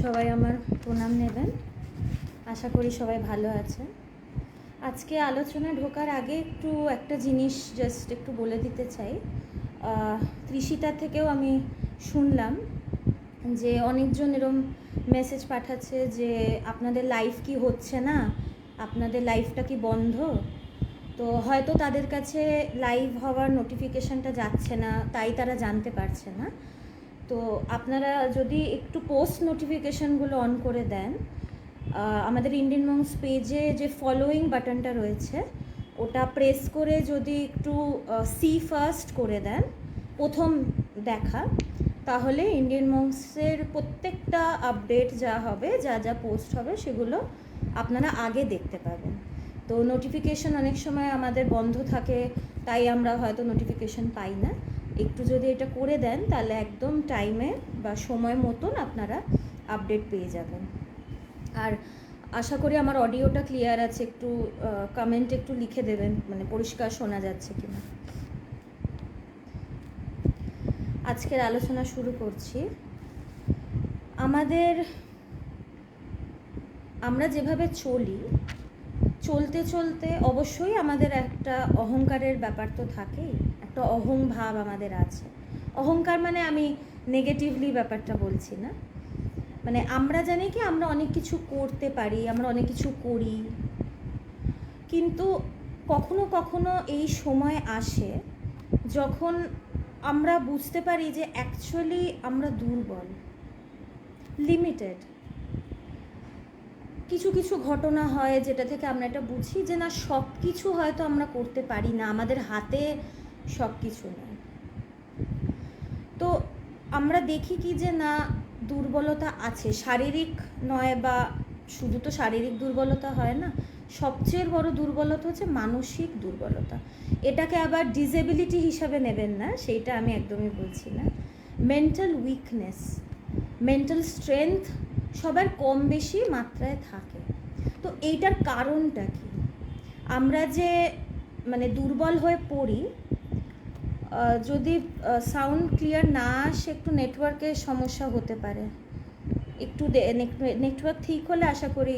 সবাই আমার প্রণাম নেবেন। আশা করি সবাই ভালো আছেন। আজকে আলোচনা ঢোকার আগে একটা জিনিস জাস্ট একটু বলে দিতে চাই। তৃষিতা থেকেও আমি শুনলাম যে অনেকজন এরম মেসেজ পাঠাচ্ছে যে আপনাদের লাইফ কি হচ্ছে না, আপনাদের লাইফটা কি বন্ধ। তো হয়তো তাদের কাছে লাইভ হওয়ার নোটিফিকেশানটা যাচ্ছে না, তাই তারা জানতে পারছে না। তো আপনারা যদি একটু পোস্ট নোটিফিকেশানগুলো অন করে দেন, আমাদের ইন্ডিয়ান মংস পেজে যে ফলোয়িং বাটনটা রয়েছে ওটা প্রেস করে যদি একটু সি ফার্স্ট করে দেন, প্রথম দেখা, তাহলে ইন্ডিয়ান মংসের প্রত্যেকটা আপডেট যা হবে, যা যা পোস্ট হবে সেগুলো আপনারা আগে দেখতে পাবেন। তো নোটিফিকেশান অনেক সময় আমাদের বন্ধ থাকে, তাই আমরা হয়তো নোটিফিকেশান পাই না। একটু যদি এটা করে দেন তাহলে একদম টাইমে বা সময় মতন আপনারা আপডেট পেয়ে যাবেন। আর আশা করি আমার অডিওটা ক্লিয়ার আছে, একটু কমেন্ট একটু লিখে দেবেন, মানে পরিষ্কার শোনা যাচ্ছে কিনা। আজকের আলোচনা শুরু করছি। আমরা যেভাবে চলতে চলতে অবশ্যই আমাদের একটা অহংকারের ব্যাপার তো থাকেই, একটা অহংভাব আমাদের আছে। অহংকার মানে আমি নেগেটিভলি ব্যাপারটা বলছি না, মানে আমরা জানি কি আমরা অনেক কিছু করতে পারি, আমরা অনেক কিছু করি, কিন্তু কখনো কখনো এই সময় আসে যখন আমরা বুঝতে পারি যে অ্যাকচুয়ালি আমরা দুর্বল, লিমিটেড। কিছু কিছু ঘটনা হয় যেটা থেকে আমরা এটা বুঝি যে না, সব কিছু হয়তো আমরা করতে পারি না, আমাদের হাতে সব কিছু নেই। তো আমরা দেখি কি যে না, দুর্বলতা আছে, শারীরিক নয়, বা শুধু তো শারীরিক দুর্বলতা হয় না, সবচেয়ে বড় দুর্বলতা হচ্ছে মানসিক দুর্বলতা। এটাকে আবার ডিসেবিলিটি হিসাবে নেবেন না, সেইটা আমি একদমই বলছি না। মেন্টাল উইকনেস, মেন্টাল স্ট্রেংথ সবার কম বেশি মাত্রায় থাকে। তো এইটার কারণটা কি? আমরা যে মানে দুর্বল হয়ে পড়ি, যদি সাউন্ড ক্লিয়ার না আসে, একটু নেটওয়ার্কের সমস্যা হতে পারে, একটু নেটওয়ার্ক ঠিক হলে আশা করি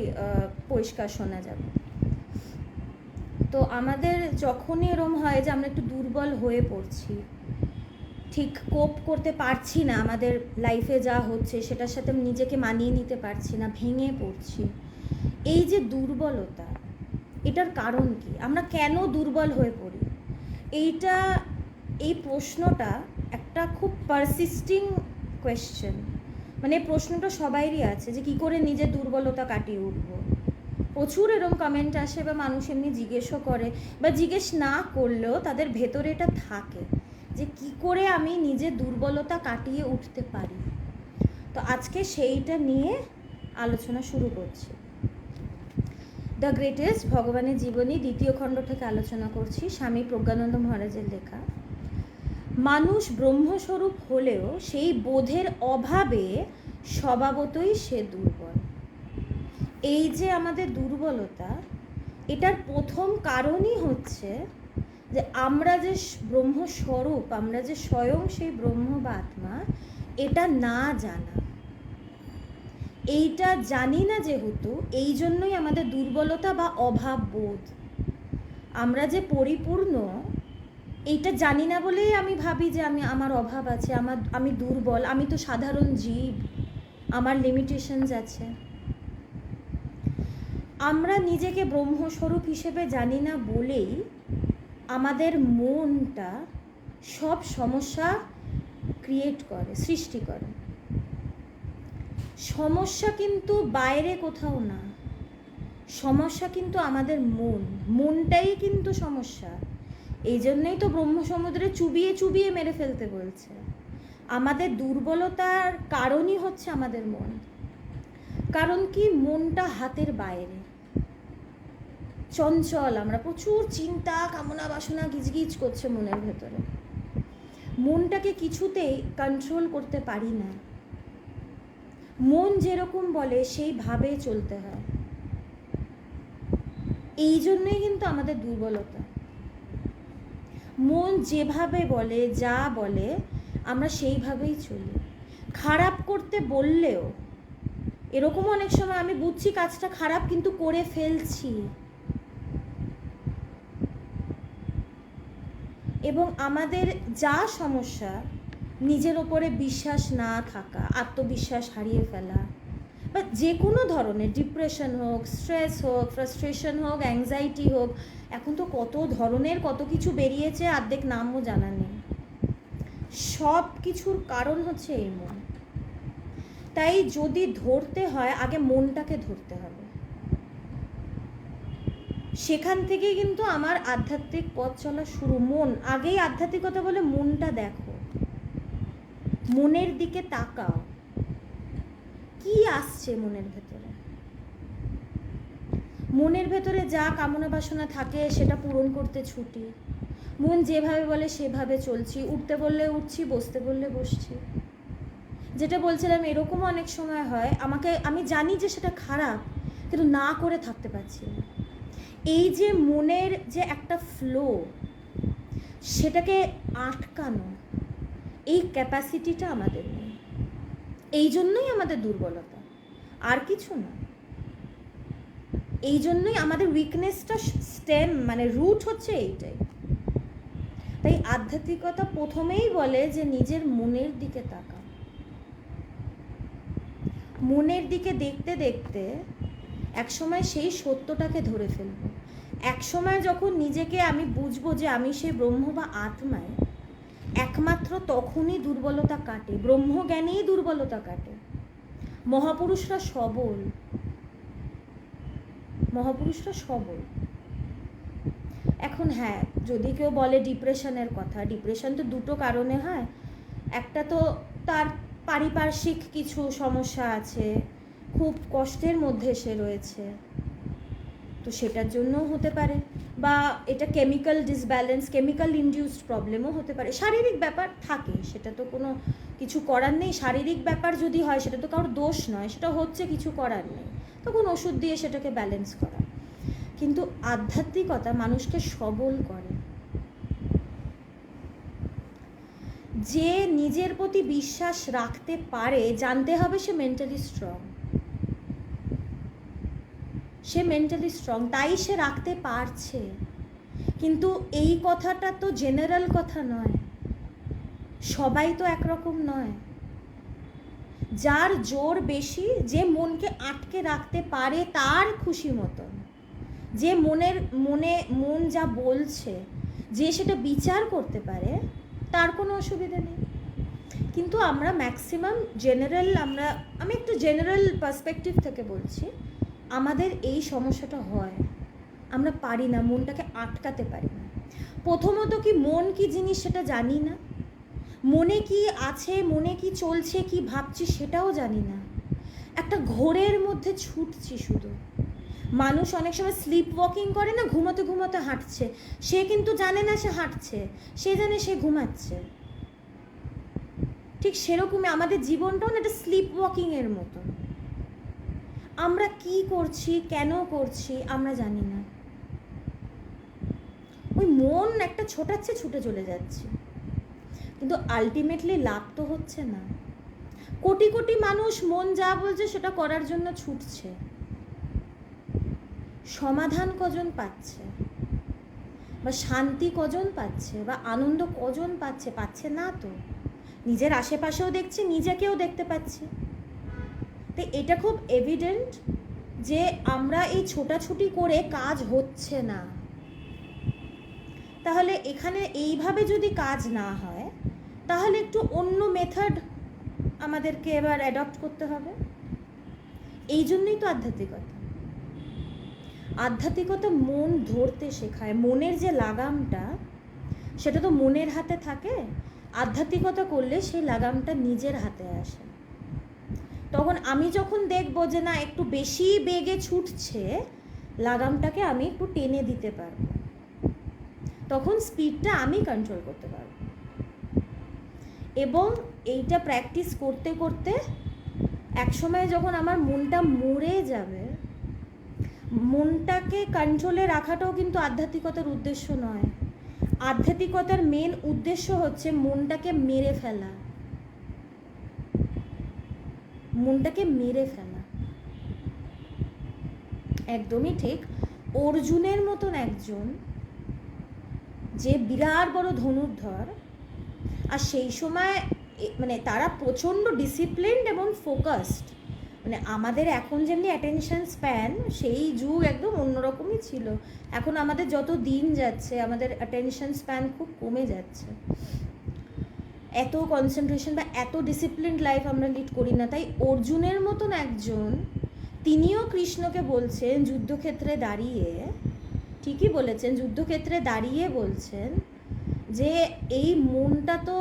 পরিষ্কার শোনা যাবে। তো আমাদের যখনই এরম হয় যে আমরা একটু দুর্বল হয়ে পড়ছি, ঠিক কোপ করতে পারছি না, আমাদের লাইফে যা হচ্ছে সেটার সাথে নিজেকে মানিয়ে নিতে পারছি না, ভেঙে পড়ছি, এই যে দুর্বলতা, এটার কারণ কি? আমরা কেন দুর্বল হয়ে পড়ি? এই প্রশ্নটা একটা খুব পারসিস্টিং কোয়েশ্চেন। মানে এই প্রশ্নটা সবাইরই আছে যে কী করে নিজের দুর্বলতা কাটিয়ে উঠবো। প্রচুর এরম কমেন্ট আসে, বা মানুষ এমনি জিজ্ঞেসও করে, বা জিজ্ঞেস না করলেও তাদের ভেতরে এটা থাকে যে কী করে আমি নিজের দুর্বলতা কাটিয়ে উঠতে পারি। তো আজকে সেইটা নিয়ে আলোচনা শুরু করছি। দ্য গ্রেটেস্ট, ভগবানের জীবনী, দ্বিতীয় খণ্ড থেকে আলোচনা করছি, স্বামী প্রজ্ঞানন্দ মহারাজের লেখা। মানুষ ব্রহ্মস্বরূপ হলেও সেই বোধের অভাবে স্বভাবতই সে দুর্বল। এই যে আমাদের দুর্বলতা, এটার প্রথম কারণই হচ্ছে যে আমরা যে ব্রহ্মস্বরূপ, আমরা যে স্বয়ং সেই ব্রহ্ম বা আত্মা, এটা না জানা। এইটা জানি না যেহেতু, এই জন্যই আমাদের দুর্বলতা বা অভাব বোধ। আমরা যে পরিপূর্ণ, এইটা জানি না বলেই আমি ভাবি যে আমার অভাব আছে, আমি দুর্বল, আমি তো সাধারণ জীব, আমার লিমিটেশনস আছে। আমরা নিজেকে ব্রহ্মস্বরূপ হিসেবে জানি না বলেই আমাদের মনটা সব সমস্যা ক্রিয়েট করে, সৃষ্টি করে। সমস্যা কিন্তু বাইরে কোথাও না, সমস্যা কিন্তু আমাদের মনটাই কিন্তু সমস্যা। এই জন্যই তো ব্রহ্মসমুদ্রে চুবিয়ে চুবিয়ে মেরে ফেলতে বলছে। আমাদের দুর্বলতার কারণই হচ্ছে আমাদের মন। কারণ কি? মনটা হাতের বাইরে, চঞ্চল, আমরা প্রচুর চিন্তা, কামনা, বাসনা গিজগিজ করছে মনের ভেতরে। মনটাকে কিছুতেই কন্ট্রোল করতে পারি না। মন যেরকম বলে সেইভাবে চলতে হয়। এই জন্যই কিন্তু আমাদের দুর্বলতা। মন যেভাবে বলে, যা বলে, আমরা সেইভাবেই চলি। খারাপ করতে বললেও এরকমও অনেক সময় আমি বুঝছি কাজটা খারাপ কিন্তু করে ফেলছি। এবং আমাদের যা সমস্যা, নিজের ওপরে বিশ্বাস না থাকা, আত্মবিশ্বাস হারিয়ে ফেলা, বা যে কোনো ধরনের ডিপ্রেশন হোক, স্ট্রেস হোক, ফ্রাস্ট্রেশন হোক, অ্যাংজাইটি হোক, এখন তো কত ধরনের কত কিছু বেরিয়েছে, অর্ধেক নামও জানা নেই। সব কিছুর কারণ হচ্ছে এই মন। তাই যদি ধরতে হয় আগে মনটাকে ধরতে হবে। সেখান থেকেই কিন্তু আমার আধ্যাত্মিক পথ চলা শুরু। মন আগেই আধ্যাত্মিকতা বলে মনটা দেখো, মনের দিকে তাকাও, কি আসছে মনের ভেতরে। মনের ভেতরে যা কামনা বাসনা থাকে সেটা পূরণ করতে ছুটি, মন যেভাবে বলে সেভাবে চলছি, উঠতে বললে উঠছি, বসতে বললে বসছি। যেটা বলছিলাম, এরকমও অনেক সময় হয় আমি জানি যে সেটা খারাপ, কিন্তু না করে থাকতে পারছি না। এই যে মনের যে একটা ফ্লো, সেটাকে আটকানো, এই ক্যাপাসিটিটা আমাদের নেই। এই জন্যই আমাদের দুর্বলতা, আর কিছু না। এই জন্যই আমাদের উইকনেসটা স্টেম মানে রুট হচ্ছে এইটাই। তাই আধ্যাত্মিকতা প্রথমেই বলে যে নিজের মনের দিকে তাকা। মনের দিকে দেখতে দেখতে একসময় সেই সত্যটাকে ধরে ফেলবো। একসময় যখন নিজেকে আমি বুঝবো যে আমি সেই ব্রহ্ম বা আত্মায়, একমাত্র তখনই দুর্বলতা কাটে। ব্রহ্মজ্ঞানেই দুর্বলতা কাটে। মহাপুরুষরা সবল, মহাপুরুষরা সবল। এখন হ্যাঁ, যদি কেউ বলে ডিপ্রেশনের কথা, ডিপ্রেশন তো দুটো কারণে হয়। একটা তো তার পারিপার্শ্বিক কিছু সমস্যা আছে, খুব কষ্টের মধ্যে সে রয়েছে, তো সেটার জন্যও হতে পারে। বা এটা কেমিক্যাল ডিসব্যালেন্স, কেমিক্যাল ইনডিউসড প্রবলেমও হতে পারে। শারীরিক ব্যাপার থাকে, সেটা তো কোনো কিছু করার নেই। শারীরিক ব্যাপার যদি হয় সেটা তো কারোর দোষ নয়, সেটা হচ্ছে, কিছু করার নেই, তখন ওষুধ দিয়ে সেটাকে ব্যালেন্স করা। কিন্তু আধ্যাত্মিকতা মানুষকে সবল করে। যে নিজের প্রতি বিশ্বাস রাখতে পারে, জানতে হবে সে মেন্টালি স্ট্রং। সে মেন্টালি স্ট্রং, তাই সে রাখতে পারছে। কিন্তু এই কথাটা তো জেনারেল কথা নয়, সবাই তো একরকম নয়। যার জোর বেশি, যে মনকে আটকে রাখতে পারে তার খুশি মতন, যে মন যা বলছে, যে সেটা বিচার করতে পারে, তার কোনো অসুবিধা নেই। কিন্তু আমরা ম্যাক্সিমাম আমি একটু জেনারেল পার্সপেক্টিভ থেকে বলছি, আমাদের এই সমস্যাটা হয়। আমরা পারি না, মনটাকে আটকাতে পারি না। প্রথমত কি মন কি জিনিস সেটা জানি না, মনে কি আছে, মনে কি চলছে, কি ভাবছি সেটাও জানি না। একটা ঘোরের মধ্যে ছুটছি শুধু। মানুষ অনেক সময় স্লিপ ওয়াকিং করে না, ঘুমোতে ঘুমোতে হাঁটছে, সে কিন্তু জানে না সে হাঁটছে, সে জানে সে ঘুমাচ্ছে। ঠিক সেরকমই আমাদের জীবনটাও না একটা স্লিপ ওয়াকিংয়ের মতো। আমরা কি করছি, কেন করছি আমরা জানি না। ওই মন একটা ছোটাচ্ছে, ছুটে চলে যাচ্ছে, কিন্তু আলটিমেটলি লাভ তো হচ্ছে না। কোটি কোটি মানুষ মন যা বলছে সেটা করার জন্য ছুটছে, সমাধান কজন পাচ্ছে, বা শান্তি কজন পাচ্ছে, বা আনন্দ কজন পাচ্ছে না তো। নিজের আশেপাশেও দেখছি, নিজেকেও দেখতে পাচ্ছি। তো এটা খুব এভিডেন্ট যে আমরা এই ছোটাছুটি করে কাজ হচ্ছে না। তাহলে এখানে এইভাবে যদি কাজ না হয়, তাহলে একটু অন্য মেথড আমাদেরকে এবার অ্যাডপ্ট করতে হবে। এই জন্যই তো আধ্যাত্মিকতা মন ধরতে শেখায়। মনের যে লাগামটা, সেটা তো মনের হাতে থাকে। আধ্যাত্মিকতা করলে সেই লাগামটা নিজের হাতে আসে। তখন আমি যখন দেখবো যে না একটু বেশি বেগে ছুটছে, লাগামটাকে আমি একটু টেনে দিতে পারবো, তখন স্পিডটা আমি কন্ট্রোল করতে পারবো। এবং এইটা প্র্যাকটিস করতে করতে একসময় যখন আমার মনটা মরে যাবে, মনটাকে কন্ট্রোলে রাখাটাও কিন্তু আধ্যাত্মিকতার উদ্দেশ্য নয়। আধ্যাত্মিকতার মেন উদ্দেশ্য হচ্ছে মনটাকে মেরে ফেলা, মনটাকে মেরে ফেলা। একদমই ঠিক। অর্জুনের মতন একজন যে বিরাট বড় ধনুর্ধর, আর সেই সময় মানে তারা প্রচণ্ড ডিসিপ্লিনড এবং ফোকাসড। মানে আমাদের এখন যেমনি অ্যাটেনশন স্প্যান, সেই যুগ একদম অন্যরকমই ছিল। এখন আমাদের যত দিন যাচ্ছে আমাদের অ্যাটেনশন স্প্যান খুব কমে যাচ্ছে, এত কনসেন্ট্রেশন বা এত ডিসিপ্লিনড লাইফ আমরা লিড করি না। তাই অর্জুনের মতন একজন, তিনিও কৃষ্ণকে বলছেন যুদ্ধক্ষেত্রে দাঁড়িয়ে, ঠিকই বলেছেন, যুদ্ধক্ষেত্রে দাঁড়িয়ে বলছেন যে এই মনটা তো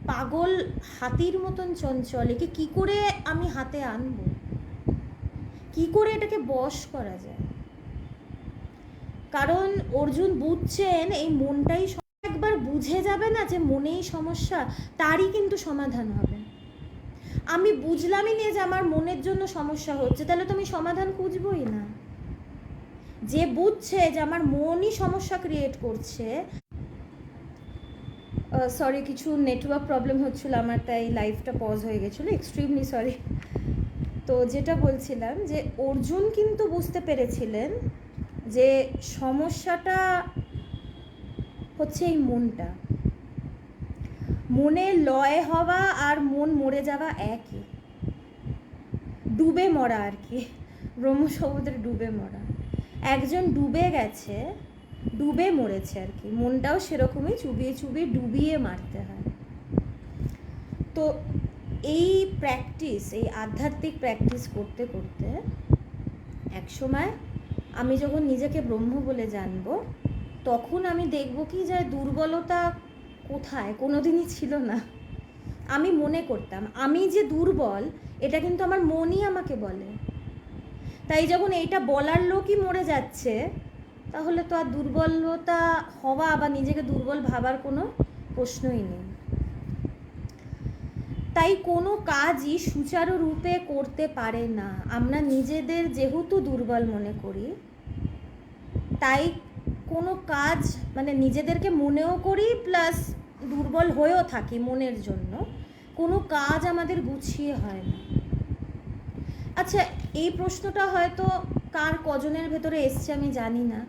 পাগল হাতির মতন চঞ্চল, একে কী করে আমি হাতে আনবো, কী করে এটাকে বশ করা যায়। কারণ অর্জুন বুঝছেন এই মনটাই, একবার বুঝে যাবে না যে মনেই সমস্যা, তারই কিন্তু সমাধান হবে। আমি বুঝলামই না যে আমার মনের জন্য সমস্যা হচ্ছে, তাহলে তো আমি সমাধান খুঁজবই না। যে বুঝছে যে আমার মনই সমস্যা ক্রিয়েট করছে, সরি কিছু নেটওয়ার্ক প্রবলেম হচ্ছিল আমার, তাই লাইভটা পজ হয়ে গেছিলো, এক্সট্রিমলি সরি। তো যেটা বলছিলাম যে অর্জুন কিন্তু বুঝতে পেরেছিলেন যে সমস্যাটা হচ্ছে এই মনটা। মনে লয় হওয়া আর মন মরে যাওয়া একই, ডুবে মরা আর কি, ব্রহ্মসমুদ্রে ডুবে মরা। একজন ডুবে গেছে, ডুবে মরেছে আর কি, মনটাও সেরকমই চুবিয়ে চুবিয়ে ডুবিয়ে মারতে হয়। তো এই প্র্যাকটিস, এই আধ্যাত্মিক প্র্যাকটিস করতে করতে এক সময় আমি যখন নিজেকে ব্রহ্ম বলে জানবো, তখন আমি দেখব কি যে দুর্বলতা কোথায় কোনোদিনই ছিল না। আমি মনে করতাম আমি যে দুর্বল, এটা কিন্তু আমার মনই আমাকে বলে। তাই যখন এইটা বলার লোকই মরে যাচ্ছে, তাহলে তো আর দুর্বলতা হওয়া বা নিজেকে দুর্বল ভাবার কোনো প্রশ্নই নেই। তাই কোনো কাজই সুচারুরূপে করতে পারে না। আমরা নিজেদের যেহেতু দুর্বল মনে করি, তাই কোনো কাজ মানে নিজেদেরকে মনেও করি প্লাস দুর্বল হয়েও থাকি মনের জন্য, কোনো কাজ আমাদের গুছিয়ে হয় না। আচ্ছা, এই প্রশ্নটা হয়তো কার কজনের ভেতরে এসছে আমি জানি না,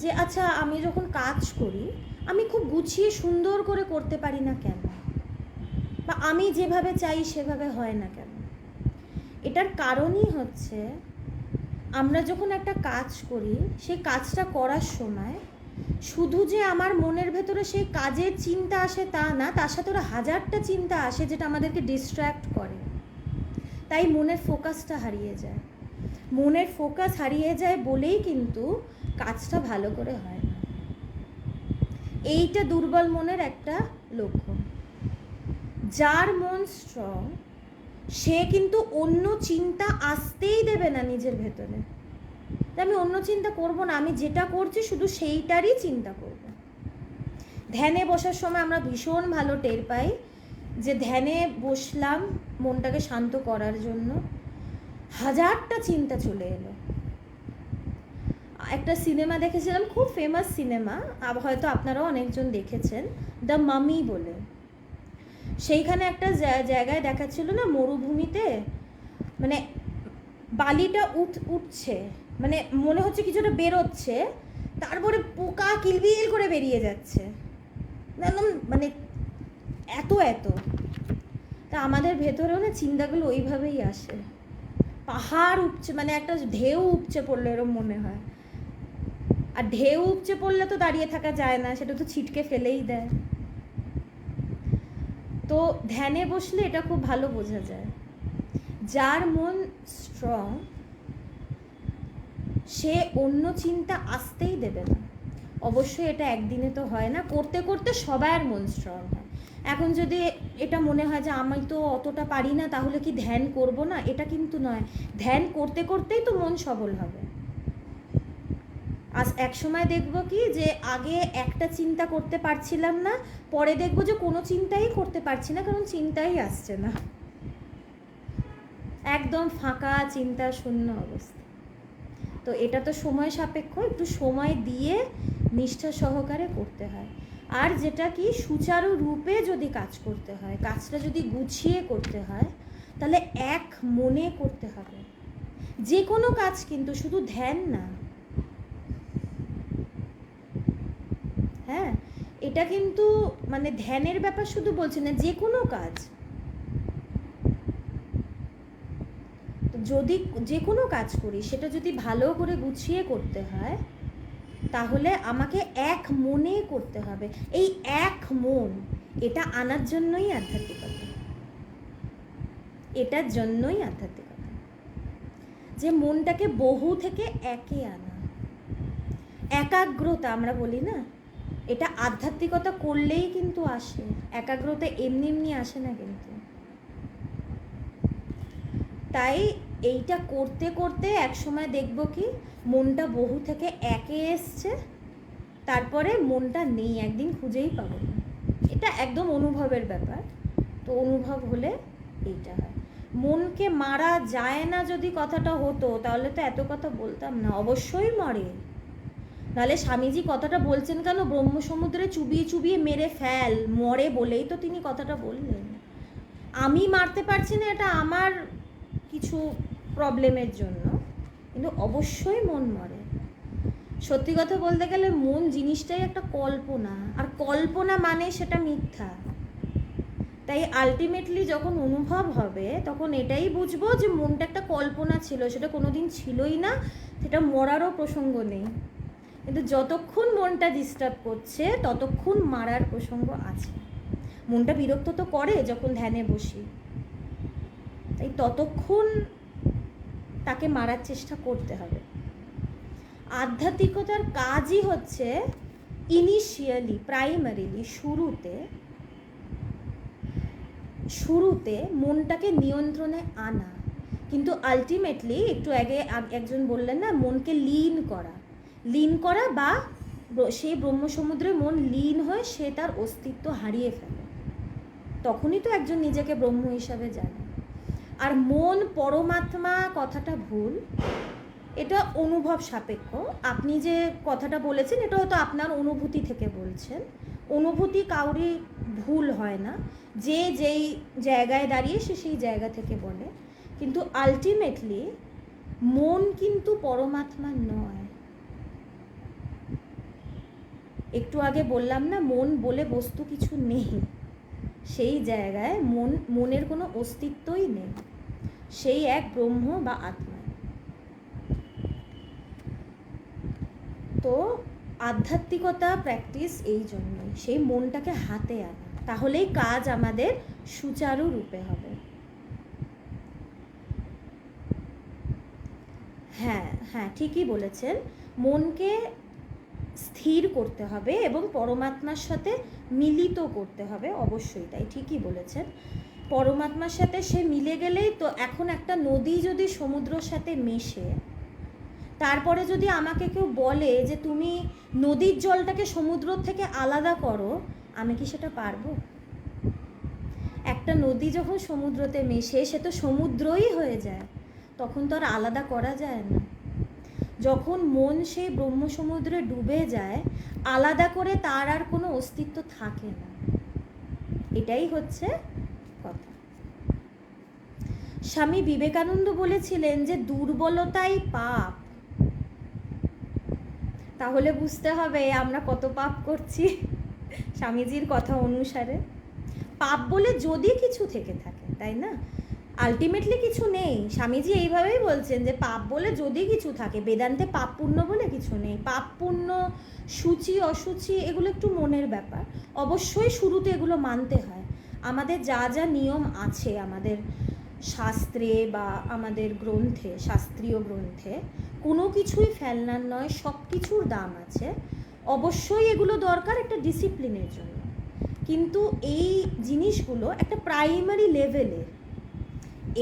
যে আচ্ছা আমি যখন কাজ করি আমি খুব গুছিয়ে সুন্দর করে করতে পারি না কেন, বা আমি যেভাবে চাই সেভাবে হয় না কেন। এটার কারণই হচ্ছে আমরা যখন একটা কাজ করি, সেই কাজটা করার সময় শুধু যে আমার মনের ভেতরে সেই কাজের চিন্তা আসে তা না, তার সাথে ওরা হাজারটা চিন্তা আসে যেটা আমাদেরকে ডিস্ট্র্যাক্ট করে। তাই মনের ফোকাসটা হারিয়ে যায়। মনের ফোকাস হারিয়ে যায় বলেই কিন্তু কাজটা ভালো করে হয় না। এইটা দুর্বল মনের একটা লক্ষণ। যার মন স্ট্রং, সে কিন্তু অন্য চিন্তা আসতেই দেবে না নিজের ভেতরে। আমি অন্য চিন্তা করব না, আমি যেটা করছি শুধু সেইটারই চিন্তা করব। ধ্যানে বসার সময় আমরা ভীষণ ভালো টের পাই যে ধ্যানে বসলাম মনটাকে শান্ত করার জন্য, হাজারটা চিন্তা চলে এলো। একটা সিনেমা দেখেছিলাম, খুব ফেমাস সিনেমা, হয়তো আপনারাও অনেকজন দেখেছেন, দ্য মামি বলে। সেইখানে একটা জায়গায় দেখাচ্ছিল না, মরুভূমিতে মানে বালিটা উঠছে, মানে মনে হচ্ছে কিছুটা বেরোচ্ছে, তারপরে পোকা কিলবিল করে বেরিয়ে যাচ্ছে, একদম মানে এত এত। তা আমাদের ভেতরেও না চিন্তাগুলো ওইভাবেই আসে, পাহাড় উপচে, মানে একটা ঢেউ উপচে পড়লো এরকম মনে হয়। আর ঢেউ উপচে পড়লে তো দাঁড়িয়ে থাকা যায় না, সেটা তো ছিটকে ফেলেই দেয়। তো ধ্যানে বসলে এটা খুব ভালো বোঝা যায়। যার মন স্ট্রং, সে অন্য চিন্তা আসতেই দেবে না। অবশ্যই এটা একদিনে তো হয় না, করতে করতে সবার মন স্ট্রং হয়। এখন যদি এটা মনে হয় যে আমি তো অতটা পারি না, তাহলে কি ধ্যান করব না, এটা কিন্তু নয়। ধ্যান করতে করতেই তো মন সবল হবে। আজ এক সময় দেখব কি যে আগে একটা চিন্তা করতে পারছিলাম না, পরে দেখব যে কোনো চিন্তাই করতে পারছি না, কারণ চিন্তাই আসছে না, একদম ফাঁকা চিন্তা শূন্য অবস্থা। তো এটা তো সময় সাপেক্ষ, একটু সময় দিয়ে নিষ্ঠা সহকারে করতে হয়। আর যেটা কি সুচারু রূপে যদি কাজ করতে হয়, কাজটা যদি গুছিয়ে করতে হয়, তাহলে এক মনে করতে হবে। যে কোনো কাজ কিন্তু, শুধু ধ্যান না, হ্যাঁ, এটা কিন্তু মানে ধ্যানের ব্যাপার শুধু বলছি না, যে কোনো কাজ, যদি যে কোনো কাজ করি সেটা যদি ভালো করে গুছিয়ে করতে হয়, তাহলে আমাকে এক মনে করতে হবে। এই এক মন, এটা আনার জন্যই আধ্যাত্মিকতা, এটার জন্যই আধ্যাত্মিকতা, যে মনটাকে বহু থেকে একে আনা, একাগ্রতা আমরা বলি না, এটা আধ্যাত্মিকতা করলেই কিন্তু আসে, একাগ্রতা এমনি এমনি আসে না কিন্তু। তাই এইটা করতে করতে একসময় দেখব কি মনটা বহু থেকে একে এসছে, তারপরে মনটা নেই, একদিন খুঁজেই পাবো না। এটা একদম অনুভবের ব্যাপার। তো অনুভব হলে এইটা হয়। মনকে মারা যায় না যদি কথাটা হতো, তাহলে তো এত কথা বলতাম না। অবশ্যই মরে, নাহলে স্বামীজি কথাটা বলছেন কেন, ব্রহ্মসমুদ্রে চুবিয়ে চুবিয়ে মেরে ফেল, মরে বলেই তো তিনি কথাটা বললেন। আমি মারতে পারছি না, এটা আমার কিছু প্রবলেমের জন্য, কিন্তু অবশ্যই মন মরে। সত্যি কথা বলতে গেলে মন জিনিসটাই একটা কল্পনা, আর কল্পনা মানে সেটা মিথ্যা। তাই আলটিমেটলি যখন অনুভব হবে তখন এটাই বুঝবো যে মনটা একটা কল্পনা ছিল, সেটা কোনোদিন ছিলই না, সেটা মরারও প্রসঙ্গ নেই। কিন্তু যতক্ষণ মনটা ডিস্টার্ব করছে ততক্ষণ মারার প্রসঙ্গ আছে। মনটা বিরক্ত তো করে যখন ধ্যানে বসি, তাই ততক্ষণ তাকে মারার চেষ্টা করতে হবে। আধ্যাত্মিকতার কাজই হচ্ছে ইনিশিয়ালি, প্রাইমারিলি, শুরুতে মনটাকে নিয়ন্ত্রণে আনা, কিন্তু আলটিমেটলি একটু আগে একজন বললেন না, মনকে লীন করা বা সেই ব্রহ্মসমুদ্রে মন লীন হয়ে সে তার অস্তিত্ব হারিয়ে ফেলে, তখনই তো একজন নিজেকে ব্রহ্ম হিসাবে জানে। আর মন পরমাত্মা কথাটা ভুল, এটা অনুভব সাপেক্ষ। আপনি যে কথাটা বলেছেন এটা হয়তো আপনার অনুভূতি থেকে বলছেন, অনুভূতি কাউরি ভুল হয় না, যে যেই জায়গায় দাঁড়িয়ে সে সেই জায়গা থেকে বলে, কিন্তু আলটিমেটলি মন কিন্তু পরমাত্মা নয়। একটু আগে বললাম না, মন বলে বস্তু কিছু নেই, সেই জায়গায় মনের কোনো অস্তিত্বই নেই, সেই এক ব্রহ্ম বা আত্মা। তো আধ্যাত্মিকতা প্র্যাকটিস এই জন্যই, সেই মনটাকে হাতে আনা, তাহলেই কাজ আমাদের সুচারু রূপে হবে। হ্যাঁ হ্যাঁ, ঠিকই বলেছেন, মনকে স্থির করতে হবে এবং পরমাত্মার সাথে মিলিত করতে হবে, অবশ্যই তাই, ঠিকই বলেছেন। পরমাত্মার সাথে সে মিলে গেলেই তো, এখন একটা নদী যদি সমুদ্রের সাথে মেশে, তারপরে যদি আমাকে কেউ বলে যে তুমি নদীর জলটাকে সমুদ্র থেকে আলাদা করো, আমি কি সেটা পারবো? একটা নদী যখন সমুদ্রতে মেশে সে তো সমুদ্রই হয়ে যায়, তখন তো আর আলাদা করা যায় না। যখন মন সেই ব্রহ্মসমুদ্রে ডুবে যায়, আলাদা করে তার আর কোনো অস্তিত্ব থাকে না। এটাই হচ্ছে কথা। স্বামী বিবেকানন্দ বলেছিলেন যে দুর্বলতাই পাপ। তাহলে বুঝতে হবে আমরা কত পাপ করছি স্বামীজির কথা অনুসারে। পাপ বলে যদি কিছু থেকে থাকে, তাই না, আলটিমেটলি কিছু নেই। স্বামীজি এইভাবেই বলছেন যে পাপ বলে যদি কিছু থাকে, বেদান্তে পাপ পুণ্য বলে কিছু নেই। পাপ পুণ্য, সূচি অসুচি, এগুলো একটু মনের ব্যাপার। অবশ্যই শুরুতে এগুলো মানতে হয়। আমাদের যা যা নিয়ম আছে আমাদের শাস্ত্রে বা আমাদের গ্রন্থে, শাস্ত্রীয় গ্রন্থে, কোনো কিছুই ফেলনার নয়, সব কিছুর দাম আছে। অবশ্যই এগুলো দরকার একটা ডিসিপ্লিনের জন্য, কিন্তু এই জিনিসগুলো একটা প্রাইমারি লেভেলের।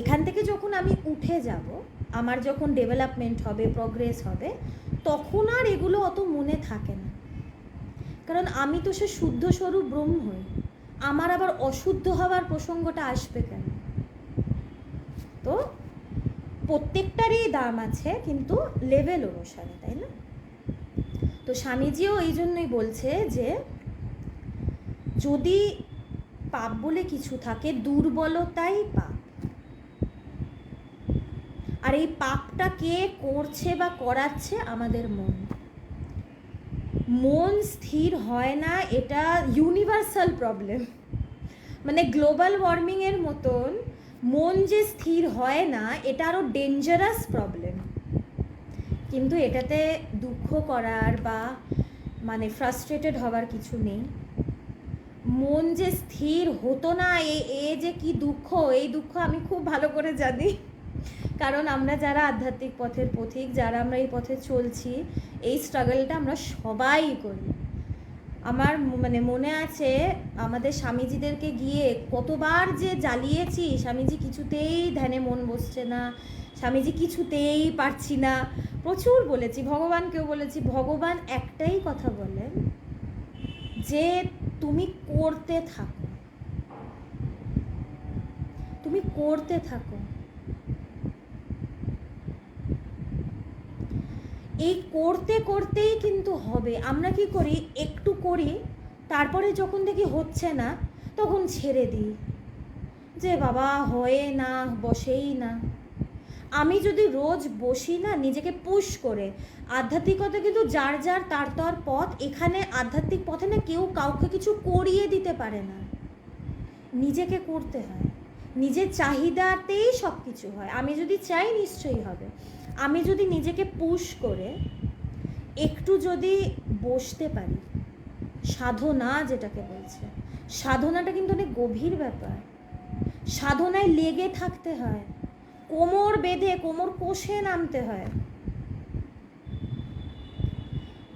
এখান থেকে যখন আমি উঠে যাব, আমার যখন ডেভেলপমেন্ট হবে, প্রগ্রেস হবে, তখন আর এগুলো অত মনে থাকে না, কারণ আমি তো সে শুদ্ধ স্বরূপ ব্রহ্মই। আমার আবার অশুদ্ধ হওয়ার প্রসঙ্গটা আসবে কেন? তো প্রত্যেকটারই দাম আছে, কিন্তু লেভেল অনুসারে, তাই না? তো স্বামীজিও এই জন্যই বলছে যে যদি পাপ বলে কিছু থাকে, দুর্বলতাই পাপ। আর এই পাপটা কে করছে বা করাচ্ছে? আমাদের মন। মন স্থির হয় না, এটা ইউনিভার্সাল প্রবলেম। মানে গ্লোবাল ওয়ার্মিংয়ের মতন মন যে স্থির হয় না, এটা আরও ডেঞ্জারাস প্রবলেম। কিন্তু এটাতে দুঃখ করার বা মানে ফ্রাস্ট্রেটেড হওয়ার কিছু নেই। মন যে স্থির হতো না, এ যে কি দুঃখ, এই দুঃখ আমি খুব ভালো করে জানি। কারণ আমরা যারা আধ্যাত্মিক পথের পথিক, যারা আমরা এই পথে চলছি, এই স্ট্রাগলটা আমরা সবাই করি। আমার মানে মনে আছে আমাদের স্বামীজিদেরকে গিয়ে কতবার যে জ্বালিয়েছি, স্বামীজি কিছুতেই ধ্যানে মন বসছে না, স্বামীজি কিছুতেই পারছি না, প্রচুর বলেছি। ভগবানকেও বলেছি। ভগবান একটাই কথা বলেন যে তুমি করতে থাকো, তুমি করতে থাকো। এই করতে করতেই কিন্তু হবে। আমরা কি করি, একটু করি, তারপরে যখন দেখি হচ্ছে না তখন ছেড়ে দিই, যে বাবা হয়ে না, বসেই না। আমি যদি রোজ বসি না নিজেকে পুশ করে, আধ্যাত্মিকতা কিন্তু যার যার তার তার পথ। এখানে আধ্যাত্মিক পথে না কেউ কাউকে কিছু করিয়ে দিতে পারে না, নিজেকে করতে হয়। নিজের চাহিদাতেই সব কিছু হয়। আমি যদি চাই নিশ্চয়ই হবে। আমি যদি নিজেকে পুশ করে একটু যদি বসতে পারি, সাধনা যেটাকে বলছে, সাধনাটা কিন্তু অনেক গভীর ব্যাপার। সাধনায় লেগে থাকতে হয়, কোমর বেঁধে, কোমর কষে নামতে হয়।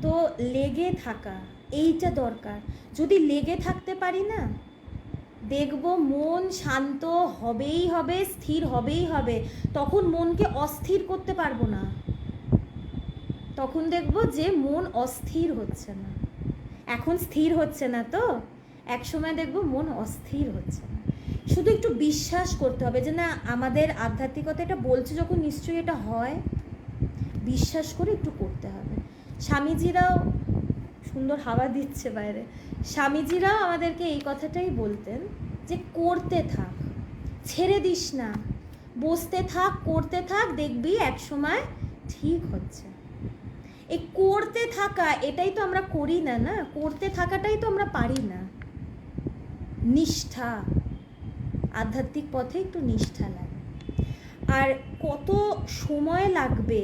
তো লেগে থাকা এইটা দরকার। যদি লেগে থাকতে পারি না, দেখব মন শান্ত হবেই হবে, স্থির হবেই হবে। তখন মনকে অস্থির করতে পারবো না। তখন দেখব যে মন অস্থির হচ্ছে না। এখন স্থির হচ্ছে না, তো একসময় দেখব মন অস্থির হচ্ছে না। শুধু একটু বিশ্বাস করতে হবে যে না, আমাদের আধ্যাত্মিকতা এটা বলছে যখন, নিশ্চয়ই এটা হয়। বিশ্বাস করে একটু করতে হবে। স্বামীজিরাও, সুন্দর হাওয়া দিচ্ছে বাইরে, স্বামীজিরাও আমাদেরকে এই কথাটাই বলতেন যে করতে থাক, ছেড়ে দিস না, বসতে থাক, করতে থাক, দেখবি এক সময় ঠিক হচ্ছে। এই করতে থাকা, এটাই তো আমরা করি না, না করতে থাকাটাই তো আমরা পারি না। নিষ্ঠা, আধ্যাত্মিক পথে একটু নিষ্ঠা লাগে। আর কত সময় লাগবে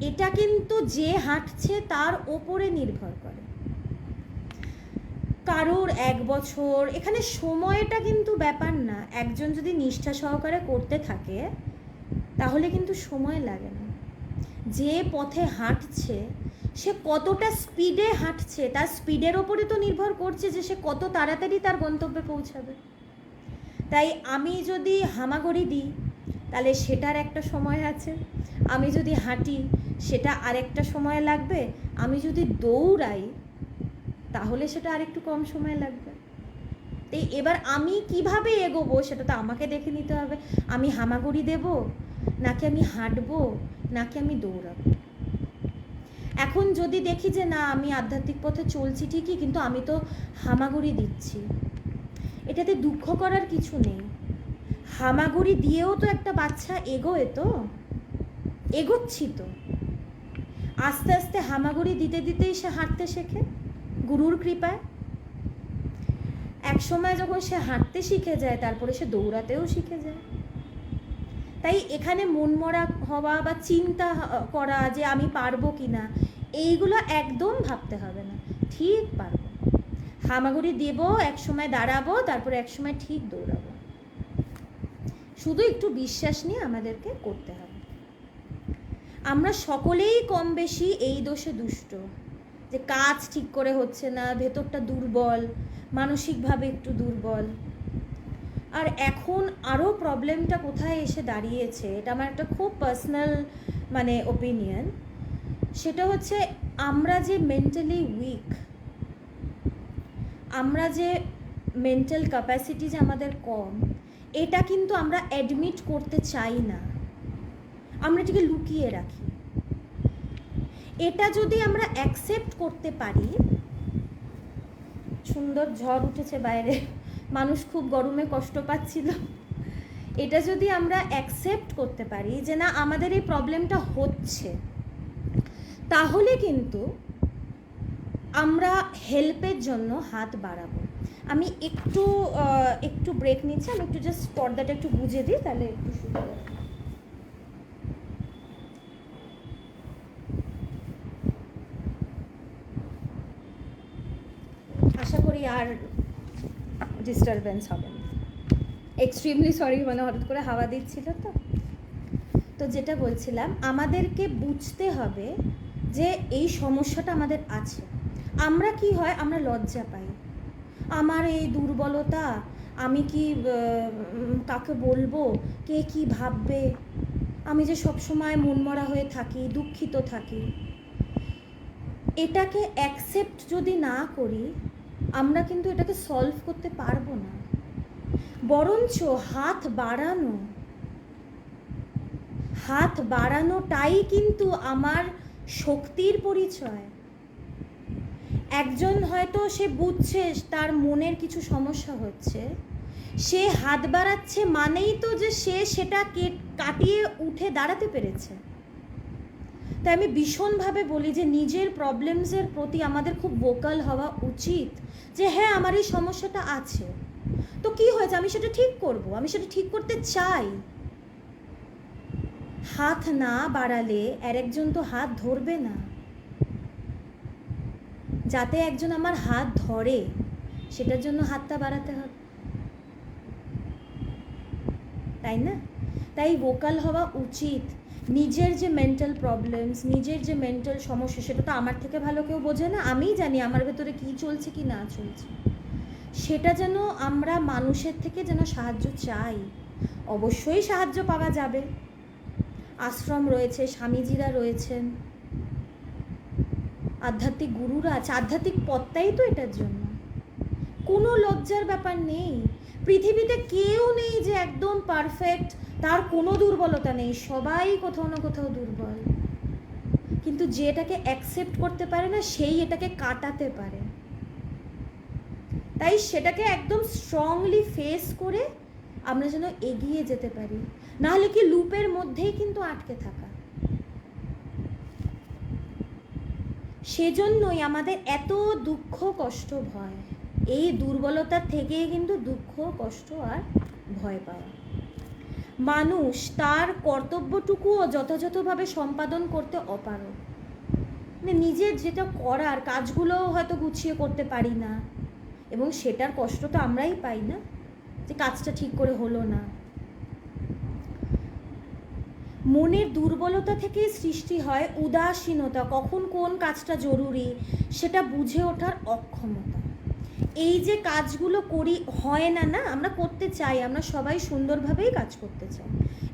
এটা কিন্তু যে হাঁটছে তার ওপরে নির্ভর করে। কারোর 1 বছর, এখানে সময়টা কিন্তু ব্যাপার না। একজন যদি নিষ্ঠা সহকারে করতে থাকে তাহলে কিন্তু সময় লাগে না। যে পথে হাঁটছে সে কতটা স্পিডে হাঁটছে, তার স্পিডের ওপরে তো নির্ভর করছে যে সে কত তাড়াতাড়ি তার গন্তব্যে পৌঁছাবে। তাই আমি যদি হামাগুড়ি দিই তাহলে সেটার একটা সময় আছে, আমি যদি হাঁটি সেটা আরেকটা সময় লাগবে, আমি যদি দৌড়াই তাহলে সেটা আরেকটু কম সময় লাগবে। তাই এবার আমি কিভাবে এগোবো সেটা তো আমাকে দেখে নিতে হবে। আমি হামাগুড়ি দেব, নাকি আমি হাঁটবো, নাকি আমি দৌড়াবো। এখন যদি দেখি যে না, আমি আধ্যাত্মিক পথে চলছি ঠিকই, কিন্তু আমি তো হামাগুড়ি দিচ্ছি, এটাতে দুঃখ করার কিছু নেই। হামাগুড়ি দিয়েও তো একটা বাচ্চা এগোয়, তো এগোচ্ছি তো। আস্তে আস্তে হামাগুড়ি দিতে দিতেই সে হাঁটতে শেখে গুরুর কৃপায়। এক সময় যখন সে হাঁটতে শিখে যায় তারপরে সে দৌড়াতেও শিখে যায়। তাই এখানে মনমরা হওয়া বা চিন্তা করা যে আমি পারবো কি না, এইগুলো একদম ভাবতে হবে না। ঠিক পারবো, হামাগুড়ি দেব, এক সময় দাঁড়াবো, তারপরে এক সময় ঠিক দৌড়াবো। শুধু একটু বিশ্বাস নিয়ে আমাদেরকে করতে হবে। আমরা সকলেই কম বেশি এই দোষে দুষ্ট, যে কাজ ঠিক করে হচ্ছে না, ভেতরটা দুর্বল, মানসিকভাবে একটু দুর্বল। আর এখন আরও প্রবলেমটা কোথায় এসে দাঁড়িয়েছে, এটা আমার একটা খুব পার্সোনাল মানে ওপিনিয়ন, সেটা হচ্ছে আমরা যে মেন্টালি উইক, আমরা যে মেন্টাল ক্যাপাসিটি যে আমাদের কম, এটা কিন্তু আমরা অ্যাডমিট করতে চাই না, আমরা এটাকে লুকিয়ে রাখি। এটা যদি আমরা অ্যাকসেপ্ট করতে পারি, সুন্দর ঝড় উঠেছে বাইরে, মানুষ খুব গরমে কষ্ট পাচ্ছিল, এটা যদি আমরা অ্যাকসেপ্ট করতে পারি যে না আমাদের এই প্রবলেমটা হচ্ছে, তাহলে কিন্তু আমরা হেল্পের জন্য হাত বাড়াবো। আমি একটু ব্রেক নিচ্ছি, আমি একটু জাস্ট পর্দাটা একটু বুঝে দিই, তাহলে একটু সুবিধা হবে। আশা করি আর ডিস্টারবেন্স হবে না। এক্সট্রিমলি সরি, মানে হঠাৎ করে হাওয়া দিচ্ছিল তো যেটা বলছিলাম, আমাদেরকে বুঝতে হবে যে এই সমস্যাটা আমাদের আছে। আমরা কি হয়, আমরা লজ্জা পাই, আমার এই দুর্বলতা, আমি কি কাকে বলবো, কে কি ভাববে, আমি যে সবসময় মনমরা হয়ে থাকি, দুঃখিত থাকি। এটাকে অ্যাকসেপ্ট যদি না করি, আমরা কিন্তু এটাকে সলভ করতে পারবো না। বরঞ্চ হাত বাড়ানোটাই কিন্তু আমার শক্তির পরিচয়। একজন হয়তো সে বুঝছে তার মনের কিছু সমস্যা হচ্ছে, সে হাত বাড়াচ্ছে মানেই তো যে সে সেটা কাটিয়ে উঠে দাঁড়াতে পেরেছে। তাই আমি ভীষণভাবে বলি যে নিজের প্রবলেমসের প্রতি আমাদের খুব ভোকাল হওয়া উচিত, যে হ্যাঁ আমার এই সমস্যাটা আছে, তো কি হয়েছে, আমি সেটা ঠিক করব, আমি সেটা ঠিক করতে চাই। হাত না বাড়ালে আরেকজন তো হাত ধরবে না। যাতে একজন আমার হাত ধরে সেটার জন্য হাতটা বাড়াতে হবে, তাই না? তাই ভোকাল হওয়া উচিত। নিজের যে মেন্টাল প্রবলেমস, নিজের যে মেন্টাল সমস্যা, সেটা তো আমার থেকে ভালো কেউ বোঝে না। আমিই জানি আমার ভেতরে কী চলছে কি না চলছে। সেটা যেন আমরা মানুষের থেকে যেন সাহায্য চাই। অবশ্যই সাহায্য পাওয়া যাবে, আশ্রম রয়েছে, স্বামীজিরা রয়েছেন, আধ্যাত্মিক গুরুরা আছে, আধ্যাত্মিক পথটাই তো এটার জন্য। কোনো লজ্জার ব্যাপার নেই। পৃথিবীতে কেউ নেই যে একদম পারফেক্ট, তার কোনো দুর্বলতা নেই, সবাই কোথাও না কোথাও দুর্বল। কিন্তু যে এটাকে অ্যাকসেপ্ট করতে পারে না, সেই এটাকে কাটাতে পারে। তাই সেটাকে একদম স্ট্রংলি ফেস করে আমরা যেন এগিয়ে যেতে পারি, নাহলে কি লুপের মধ্যেই কিন্তু আটকে থাকা। সেজন্যই আমাদের এত দুঃখ কষ্ট ভয়, এই দুর্বলতার থেকেই কিন্তু দুঃখ কষ্ট আর ভয় পাওয়া। মানুষ তার কর্তব্যটুকুও যথাযথভাবে সম্পাদন করতে অপারগ। মানে নিজের যেটা করার কাজগুলো হয়তো গুছিয়ে করতে পারি না, এবং সেটার কষ্ট তো আমরাই পাই না, যে কাজটা ঠিক করে হলো না। মনের দুর্বলতা থেকে সৃষ্টি হয় উদাসীনতা, কখন কোন কাজটা জরুরি সেটা বুঝে ওঠার অক্ষমতা। এই যে কাজগুলো করি হয় না, না আমরা করতে চাই, আমরা সবাই সুন্দরভাবেই কাজ করতে চাই,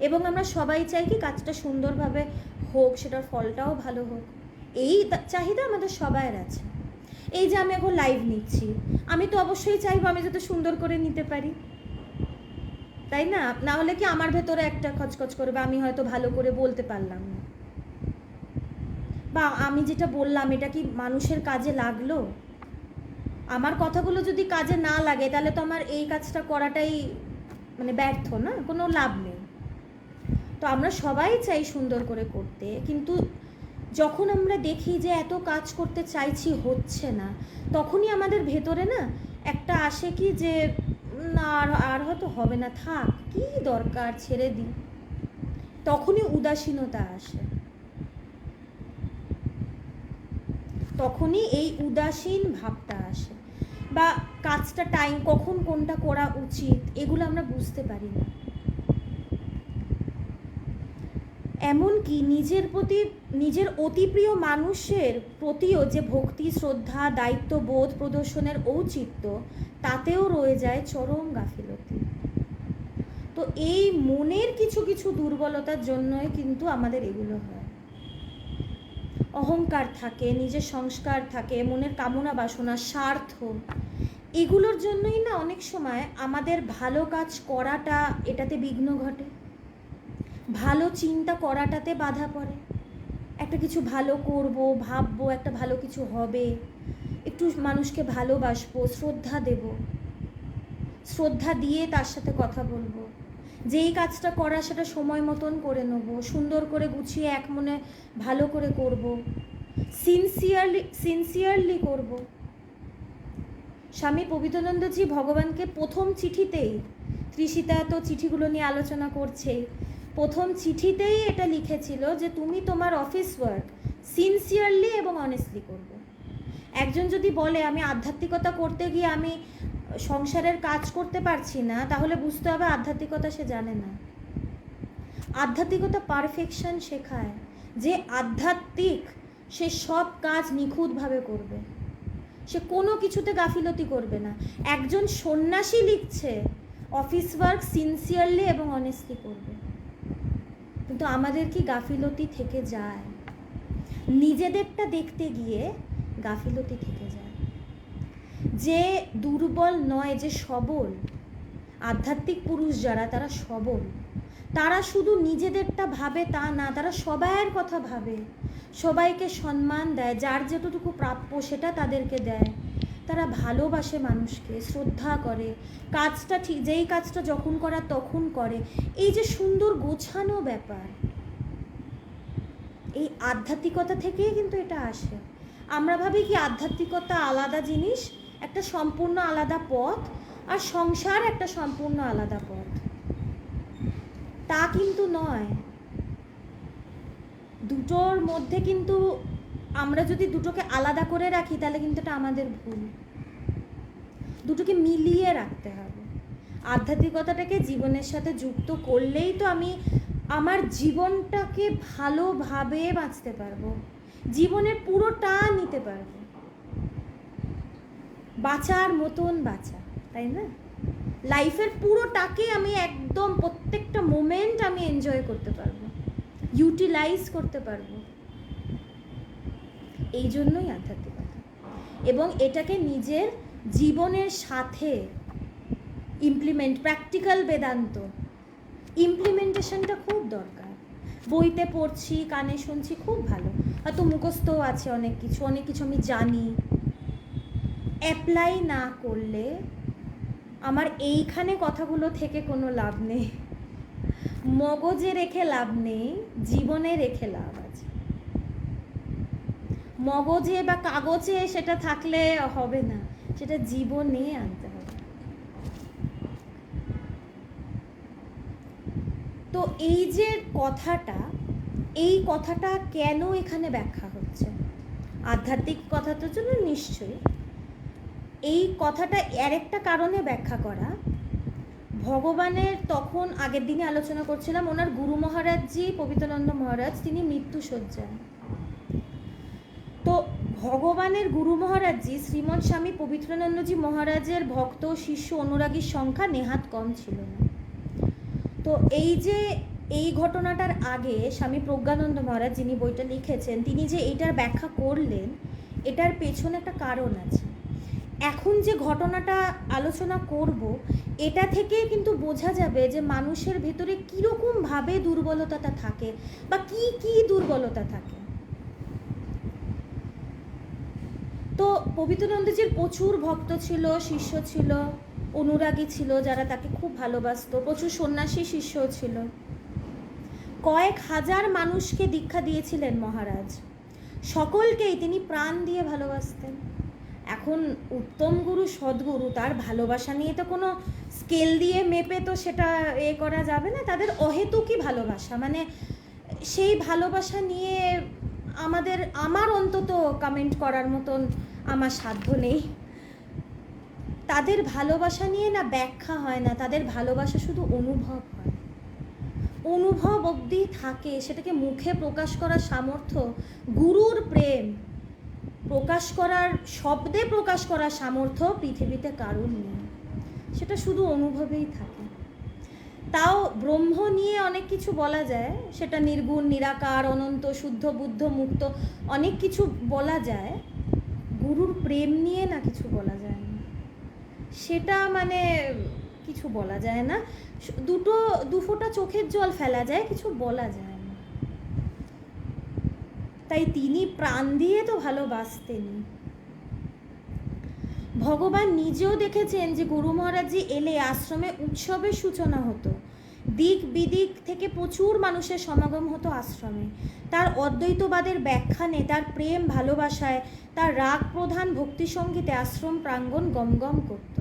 এবং আমরা সবাই চাই কি কাজটা সুন্দরভাবে হোক, সেটার ফলটাও ভালো হোক। এই চাহিদা আমাদের সবাইয়ের আছে। এই যে আমি এখন লাইভ নিচ্ছি, আমি তো অবশ্যই চাইবো আমি যাতে সুন্দর করে নিতে পারি, তাই না? না হলে কি আমার ভেতরে একটা খচখচ করবে, আমি হয়তো ভালো করে বলতে পারলাম না, বা আমি যেটা বললাম এটা কি মানুষের কাজে লাগলো। আমার কথাগুলো যদি কাজে না লাগে, তাহলে তো আমার এই কাজটা করাটাই মানে ব্যর্থ, না, কোনো লাভ নেই। তো আমরা সবাই চাই সুন্দর করে করতে, কিন্তু যখন আমরা দেখি যে এত কাজ করতে চাইছি হচ্ছে না, তখনই আমাদের ভেতরে না একটা আসে কি যে না আর হয়তো হবে না, থাক, কি দরকার, ছেড়ে দিই। তখনই উদাসীনতা আসে, তখনই এই উদাসীন ভাবটা আসে, বা কাজটা টাইম কখন কোনটা করা উচিত এগুলো আমরা বুঝতে পারি না। এমনকি নিজের অতি প্রিয় মানুষের প্রতিও যে ভক্তি, শ্রদ্ধা, দায়িত্ববোধ প্রদর্শনের ঔচিত্য, তাতেও রয়ে যায় চরম গাফিলতি। তো এই মনের কিছু কিছু দুর্বলতার জন্যই কিন্তু আমাদের এগুলো হয়। অহংকার থাকে, নিজের সংস্কার থাকে, মনের কামনা বাসনা, স্বার্থ, এগুলোর জন্যই না অনেক সময় আমাদের ভালো কাজ করাটা এটাতে বিঘ্ন ঘটে, ভালো চিন্তা করাটাতে বাধা পড়ে। একটা কিছু ভালো করব, ভাববো, একটা ভালো কিছু হবে, একটু মানুষকে ভালোবাসবো, শ্রদ্ধা দেব, শ্রদ্ধা দিয়ে তার সাথে কথা বলবো, যেই কাজটা করা সেটা সময় মতন করে নেব, সুন্দর করে গুছিয়ে এক মনে ভালো করে করব, সিনসিয়ারলি করব। স্বামী পবিত্রানন্দজি ভগবানকে প্রথম চিঠিতেই, তৃষিতা তো চিঠিগুলো নিয়ে আলোচনা করছেই, প্রথম চিঠিতেই এটা লিখেছিল যে তুমি তোমার অফিস ওয়ার্ক সিনসিয়ারলি এবং অনেস্টলি করবে। একজন যদি বলে আমি আধ্যাত্মিকতা করতে গিয়ে আমি সংসারের কাজ করতে পারছি না, তাহলে বুঝতে হবে আধ্যাত্মিকতা সে জানে না। আধ্যাত্মিকতা পারফেকশন শেখায়। যে আধ্যাত্মিক সে সব কাজ নিখুঁতভাবে করবে, সে কোনো কিছুতে গাফিলতি করবে না। একজন সন্ন্যাসী লিখছে অফিস ওয়ার্ক সিনসিয়ারলি এবং অনেস্টলি করবে। কিন্তু আমাদের কি গাফিলতি থেকে যায়? নিজেদেরটা দেখতে গিয়ে গাফিলতি থেকে যায়। যে দুর্বল নয়, যে সবল, আধ্যাত্মিক পুরুষ যারা তারা সবল, তারা শুধু নিজেদেরটা ভাবে তা না, তারা সবাইয়ের কথা ভাবে, সবাইকে সম্মান দেয়, যার যেটুকু প্রাপ্য সেটা তাদেরকে দেয়, তারা ভালোবাসে মানুষকে, শ্রদ্ধা করে, কাজটা ঠিক যেই কাজটা যখন করা তখন করে। এই যে সুন্দর গোছানো ব্যাপার, এই আধ্যাত্মিকতা থেকেই কিন্তু এটা আসে। আমরা ভাবি কি আধ্যাত্মিকতা আলাদা জিনিস, একটা সম্পূর্ণ আলাদা পথ, আর সংসার একটা সম্পূর্ণ আলাদা পথ। তা কিন্তু নয়। দুটোর মধ্যে কিন্তু আমরা যদি দুটোকে আলাদা করে রাখি তাহলে কিন্তু এটা আমাদের ভুল। দুটোকে মিলিয়ে রাখতে হবে। আধ্যাত্মিকতাটাকে জীবনের সাথে যুক্ত করলেই তো আমি আমার জীবনটাকে ভালোভাবে বাঁচতে পারবো, জীবনের পুরোটা নিতে পারবো, বাঁচার মতন বাঁচা, তাই না? লাইফের পুরোটাকে আমি একদম প্রত্যেকটা মোমেন্ট আমি এনজয় করতে পারবো, ইউটিলাইজ করতে পারবো। এই জন্যই আধ্যাত্মিকতা, এবং এটাকে নিজের জীবনের সাথে প্র্যাকটিক্যাল বেদান্ত ইমপ্লিমেন্টেশনটা খুব দরকার। বইতে পড়ছি, কানে শুনছি, খুব ভালো, হয়তো মুখস্থও আছে অনেক কিছু আমি জানি, অ্যাপ্লাই না করলে আমার এইখানে কথাগুলো থেকে কোনো লাভ নেই, মগজে রেখে লাভ নেই, জীবনে রেখে লাভ আছে। মগজে বা কাগজে সেটা থাকলে হবে না, সেটা জীবনে আনতে হবে। তো এই যে কথাটা, এই কথাটা কেন এখানে ব্যাখ্যা হচ্ছে? আধ্যাত্মিক কথাটার জন্য নিশ্চয়ই। এই কথাটা আরেকটা কারণে ব্যাখ্যা করা, ভগবানের তখন আগের দিনে আলোচনা করছিলাম, ওনার গুরু মহারাজজি পবিত্রানন্দ মহারাজ তিনি মৃত্যুশয্যায়। তো ভগবানের গুরু মহারাজজি শ্রীমৎ স্বামী পবিত্রানন্দজি মহারাজের ভক্ত, শিষ্য, অনুরাগীর সংখ্যা নেহাত কম ছিল না। তো এই ঘটনাটার আগে স্বামী প্রজ্ঞানন্দ মহারাজ যিনি বইটা লিখেছেন, তিনি যে এইটার ব্যাখ্যা করলেন, এটার পেছনে একটা কারণ আছে। এখন যে ঘটনাটা আলোচনা করব, এটা থেকে কিন্তু বোঝা যাবে যে মানুষের ভেতরে কীরকমভাবে দুর্বলতাটা থাকে বা কি দুর্বলতা থাকে। তো পবিত্রানন্দজির প্রচুর ভক্ত ছিল, শিষ্য ছিল, অনুরাগী ছিল যারা তাকে খুব ভালোবাসতো, প্রচুর সন্ন্যাসী শিষ্য ছিল, কয়েক হাজার মানুষকে দীক্ষা দিয়েছিলেন মহারাজ, সকলকেই তিনি প্রাণ দিয়ে ভালোবাসতেন। এখন উত্তম গুরু, সদ্গুরু, তার ভালোবাসা নিয়ে তো কোনো স্কেল দিয়ে মেপে তো সেটা করা যাবে না। তাদের অহেতুকই ভালোবাসা, মানে সেই ভালোবাসা নিয়ে আমার অন্তত কমেন্ট করার মতন আমার সাধ্য নেই। তাদের ভালোবাসা নিয়ে না ব্যাখ্যা হয় না, তাদের ভালোবাসা শুধু অনুভব হয়, অনুভব অবধি থাকে, সেটাকে মুখে প্রকাশ করার সামর্থ্য, গুরুর প্রেম প্রকাশ করার, শব্দে প্রকাশ করার সামর্থ্য পৃথিবীতে কারণ নেই, সেটা শুধু অনুভবেই থাকে। তাও ব্রহ্ম নিয়ে অনেক কিছু বলা যায়, সেটা নির্গুণ, নিরাকার, অনন্ত, শুদ্ধ, বুদ্ধ, মুক্ত, অনেক কিছু বলা যায়। গুরুর প্রেম নিয়ে না কিছু বলা যায় না, সেটা মানে কিছু বলা যায় না, দু ফোঁটা চোখের জল ফেলা যায়, কিছু বলা যায় না। তাই তিনি প্রাণ দিয়ে তো ভালোবাসতেনই। ভগবান নিজেও দেখেছেন যে গুরু মহারাজজি এলে আশ্রমে উৎসবের সূচনা হতো, দিক বিদিক থেকে প্রচুর মানুষের সমাগম হতো আশ্রমে। তার অদ্বৈতবাদের ব্যাখ্যানে, তার প্রেম ভালোবাসায়, তার রাগ প্রধান ভক্তিসঙ্গীতে আশ্রম প্রাঙ্গণ গমগম করত।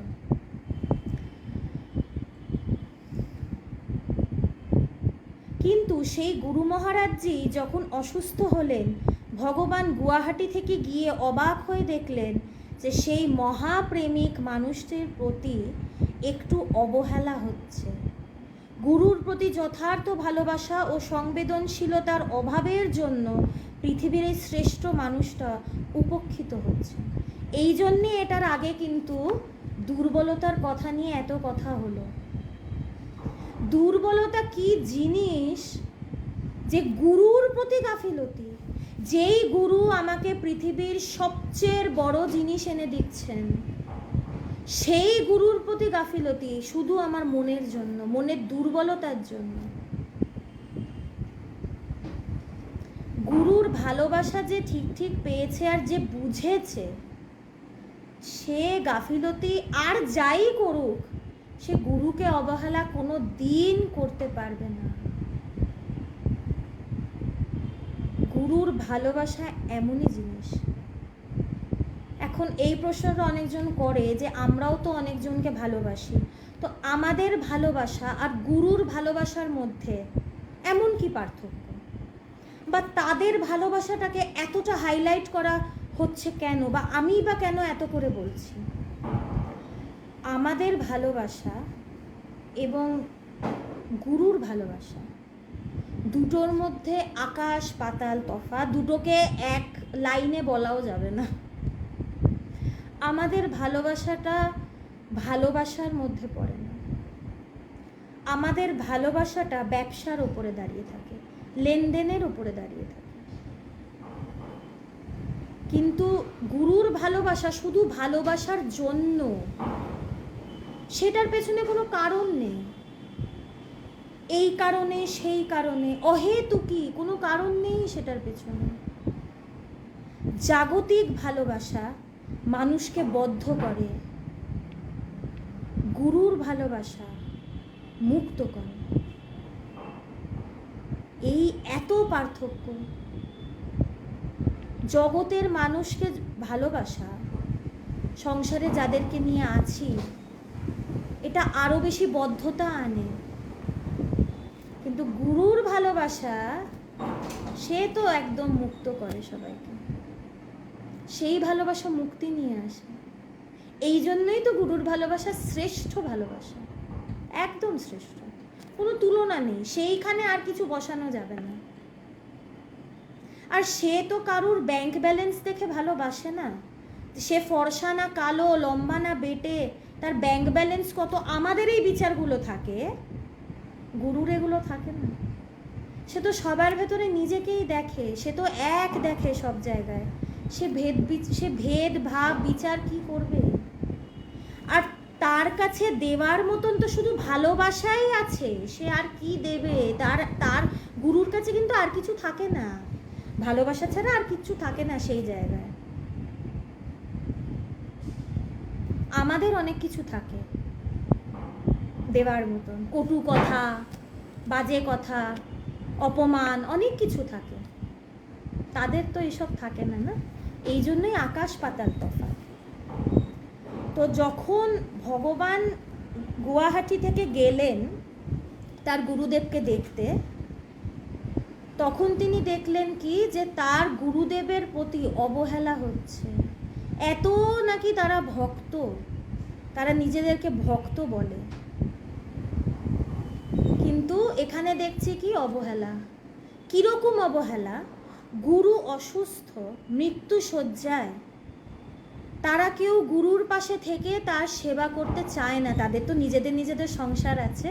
কিন্তু সেই গুরু মহারাজজি যখন অসুস্থ হলেন, ভগবান গুয়াহাটি থেকে গিয়ে অবাক হয়ে দেখলেন যে সেই মহাপ্রেমিক মানুষটির প্রতি একটু অবহেলা হচ্ছে। গুরুর প্রতি যথার্থ ভালোবাসা ও সংবেদনশীলতার অভাবের জন্য পৃথিবীর এই শ্রেষ্ঠ মানুষটা উপেক্ষিত হচ্ছে। এই জন্যে এটার আগে কিন্তু দুর্বলতার কথা নিয়ে এত কথা হলো। দুর্বলতা কি জিনিস? যে গুরুর প্রতি গাফিলতি। যেই গুরু আমাকে পৃথিবীর সবচেয়ে বড় জিনিস এনে দিচ্ছেন, সেই গুরুর প্রতি গাফিলতি শুধু আমার মনের জন্য, মনের দুর্বলতার জন্য। গুরুর ভালোবাসা যে ঠিক ঠিক পেয়েছে আর যে বুঝেছে, সে গাফিলতি আর যাই করুক, সে গুরুকে অবহেলা কোনো দিন করতে পারবে না। গুরুর ভালোবাসা এমনই জিনিস। এখন এই প্রশ্নটা অনেকজন করে যে আমরাও তো অনেকজনকে ভালোবাসি, তো আমাদের ভালোবাসা আর গুরুর ভালোবাসার মধ্যে এমন কি পার্থক্য, বা তাদের ভালোবাসাটাকে এতটা হাইলাইট করা হচ্ছে কেন, বা আমি বা কেন এত করে বলছি? আমাদের ভালোবাসা এবং গুরুর ভালোবাসা দুটোর মধ্যে আকাশ পাতাল তফাৎ, দুটোকে এক লাইনে বলাও যাবে না। আমাদের ভালোবাসাটা ভালোবাসার মধ্যে পড়ে না। আমাদের ভালোবাসাটা ব্যবসার ওপরে দাঁড়িয়ে থাকে, লেনদেনের ওপরে দাঁড়িয়ে থাকে। কিন্তু গুরুর ভালোবাসা শুধু ভালোবাসার জন্য, সেটার পেছনে কোনো কারণ নেই। এই কারণে সেই কারণে অহেতুকি কোনো কারণ নেই সেটার পেছনে। জাগতিক ভালোবাসা মানুষকে বদ্ধ করে, গুরুর ভালোবাসা মুক্ত করে। এই এত পার্থক্য। জগতের মানুষকে ভালোবাসা, সংসারে যাদেরকে নিয়ে আছি, এটা আরো বেশি বদ্ধতা আনে। কিন্তু গুরুর ভালোবাসা সে তো একদম মুক্ত করে সবাইকে। সেই ভালোবাসা মুক্তি নিয়ে আসে। এই জন্যই তো গুরুর ভালোবাসা শ্রেষ্ঠ ভালোবাসা, একদম শ্রেষ্ঠ, কোনো তুলনা নেই। সেইখানে আর কিছু বসানো যাবে না। আর সে তো কারুর ব্যাংক ব্যালেন্স দেখে ভালোবাসে না। সে ফর্সা না কালো, লম্বা না বেটে, তার ব্যাংক ব্যালেন্স কত, আমাদের এই বিচারগুলো থাকে, গুরুর এগুলো থাকে না। সে তো সবার ভেতরে নিজেকেই দেখে, সে তো এক দেখে সব জায়গায়। সে ভেদ ভাব বিচার কি করবে? আর তার কাছে দেওয়ার মতন তো শুধু ভালোবাসাই আছে, সে আর কি দেবে? তার গুরুর কাছে কিন্তু আর কিছু থাকে না, ভালোবাসা ছাড়া আর কিছু থাকে না সেই জায়গায়। আমাদের অনেক কিছু থাকে দেওয়ার মতন, কটু কথা, বাজে কথা, অপমান, অনেক কিছু থাকে। তাদের তো এসব থাকে না, না? এই জন্যই আকাশ পাতাল তফাৎ। তো যখন ভগবান গুয়াহাটি থেকে গেলেন তার গুরুদেবকে দেখতে, তখন তিনি দেখলেন কি, যে তার গুরুদেবের প্রতি অবহেলা হচ্ছে। এত নাকি তারা ভক্ত, তারা নিজেদেরকে ভক্ত বলে, কিন্তু এখানে দেখছি কি অবহেলা। কিরকম অবহেলা? গুরু অসুস্থ, মৃত্যু শয্যায়, তারা কেউ গুরুর পাশে থেকে তার সেবা করতে চায় না। তাদের তো নিজেদের সংসার আছে।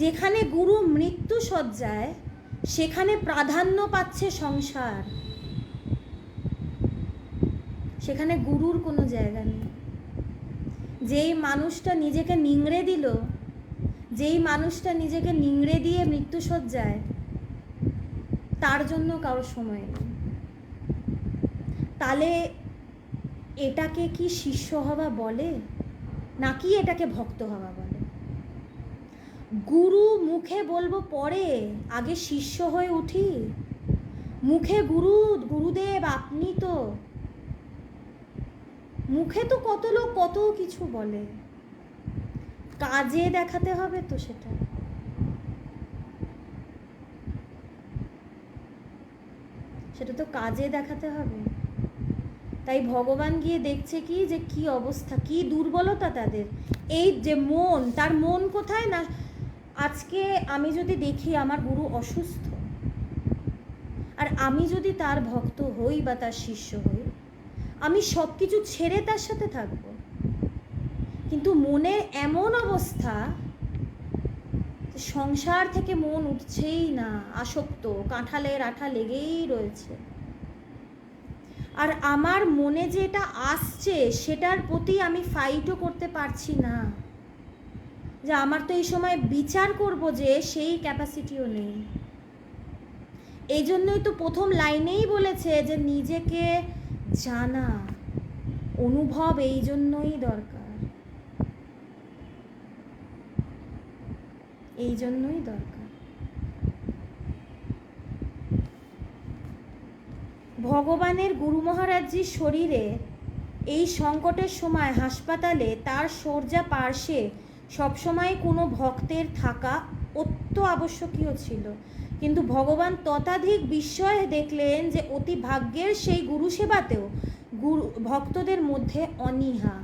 যেখানে গুরু মৃত্যু শয্যায়, সেখানে প্রাধান্য পাচ্ছে সংসার, সেখানে গুরুর কোনো জায়গা নেই। যেই মানুষটা নিজেকে নিংড়ে দিল, যেই মানুষটা নিজেকে নিংড়ে দিয়ে মৃত্যু শয্যায়, তার জন্য কারো সময় নেই। তাহলে এটাকে কি শিষ্য হওয়া বলে, নাকি এটাকে ভক্ত হওয়া বলে? গুরু মুখে বলবো পরে, আগে শিষ্য হয়ে উঠি। মুখে গুরুদেব আপনি তো, মুখে তো কত লোক কত কিছু বলে, কাজে দেখাতে হবে তো সেটা তো কাজে দেখাতে হবে। তাই ভগবান গিয়ে দেখছে কি যে কি অবস্থা, কি দুর্বলতা তাদের, এই যে মন, তার মন কোথায় না। আজকে আমি যদি দেখি আমার গুরু অসুস্থ, আর আমি যদি তার ভক্ত হই বা তার শিষ্য হই, আমি সব কিছু ছেড়ে তার সাথে থাকব, কিন্তু মনের এমন অবস্থা সংসার থেকে মন উঠছেই না, আসক্ত, কাঁঠালের আঠা লেগেই রয়েছে। আর আমার মনে যে এটা আসছে সেটার প্রতি আমি ফাইটও করতে পারছি না, যে আমার তো এই সময় বিচার করব যে সেই ক্যাপাসিটিও নেই। এই জন্যই তো প্রথম লাইনেই বলেছে যে নিজেকে জানা, অনুভব এই জন্যই দরকার, এই জন্যই দরকার। ভগবানের গুরু মহারাজজির শরীরে এই সংকটের সময় হাসপাতালে তার শয্যা পার্শ্বে সবসময় কোনো ভক্তের থাকা অত্য আবশ্যকীয় ছিল, কিন্তু ভগবান ততাধিক বিস্ময়ে দেখলেন যে অতি ভাগ্যের সেই গুরু সেবাতেও ভক্তদের মধ্যে অনীহা।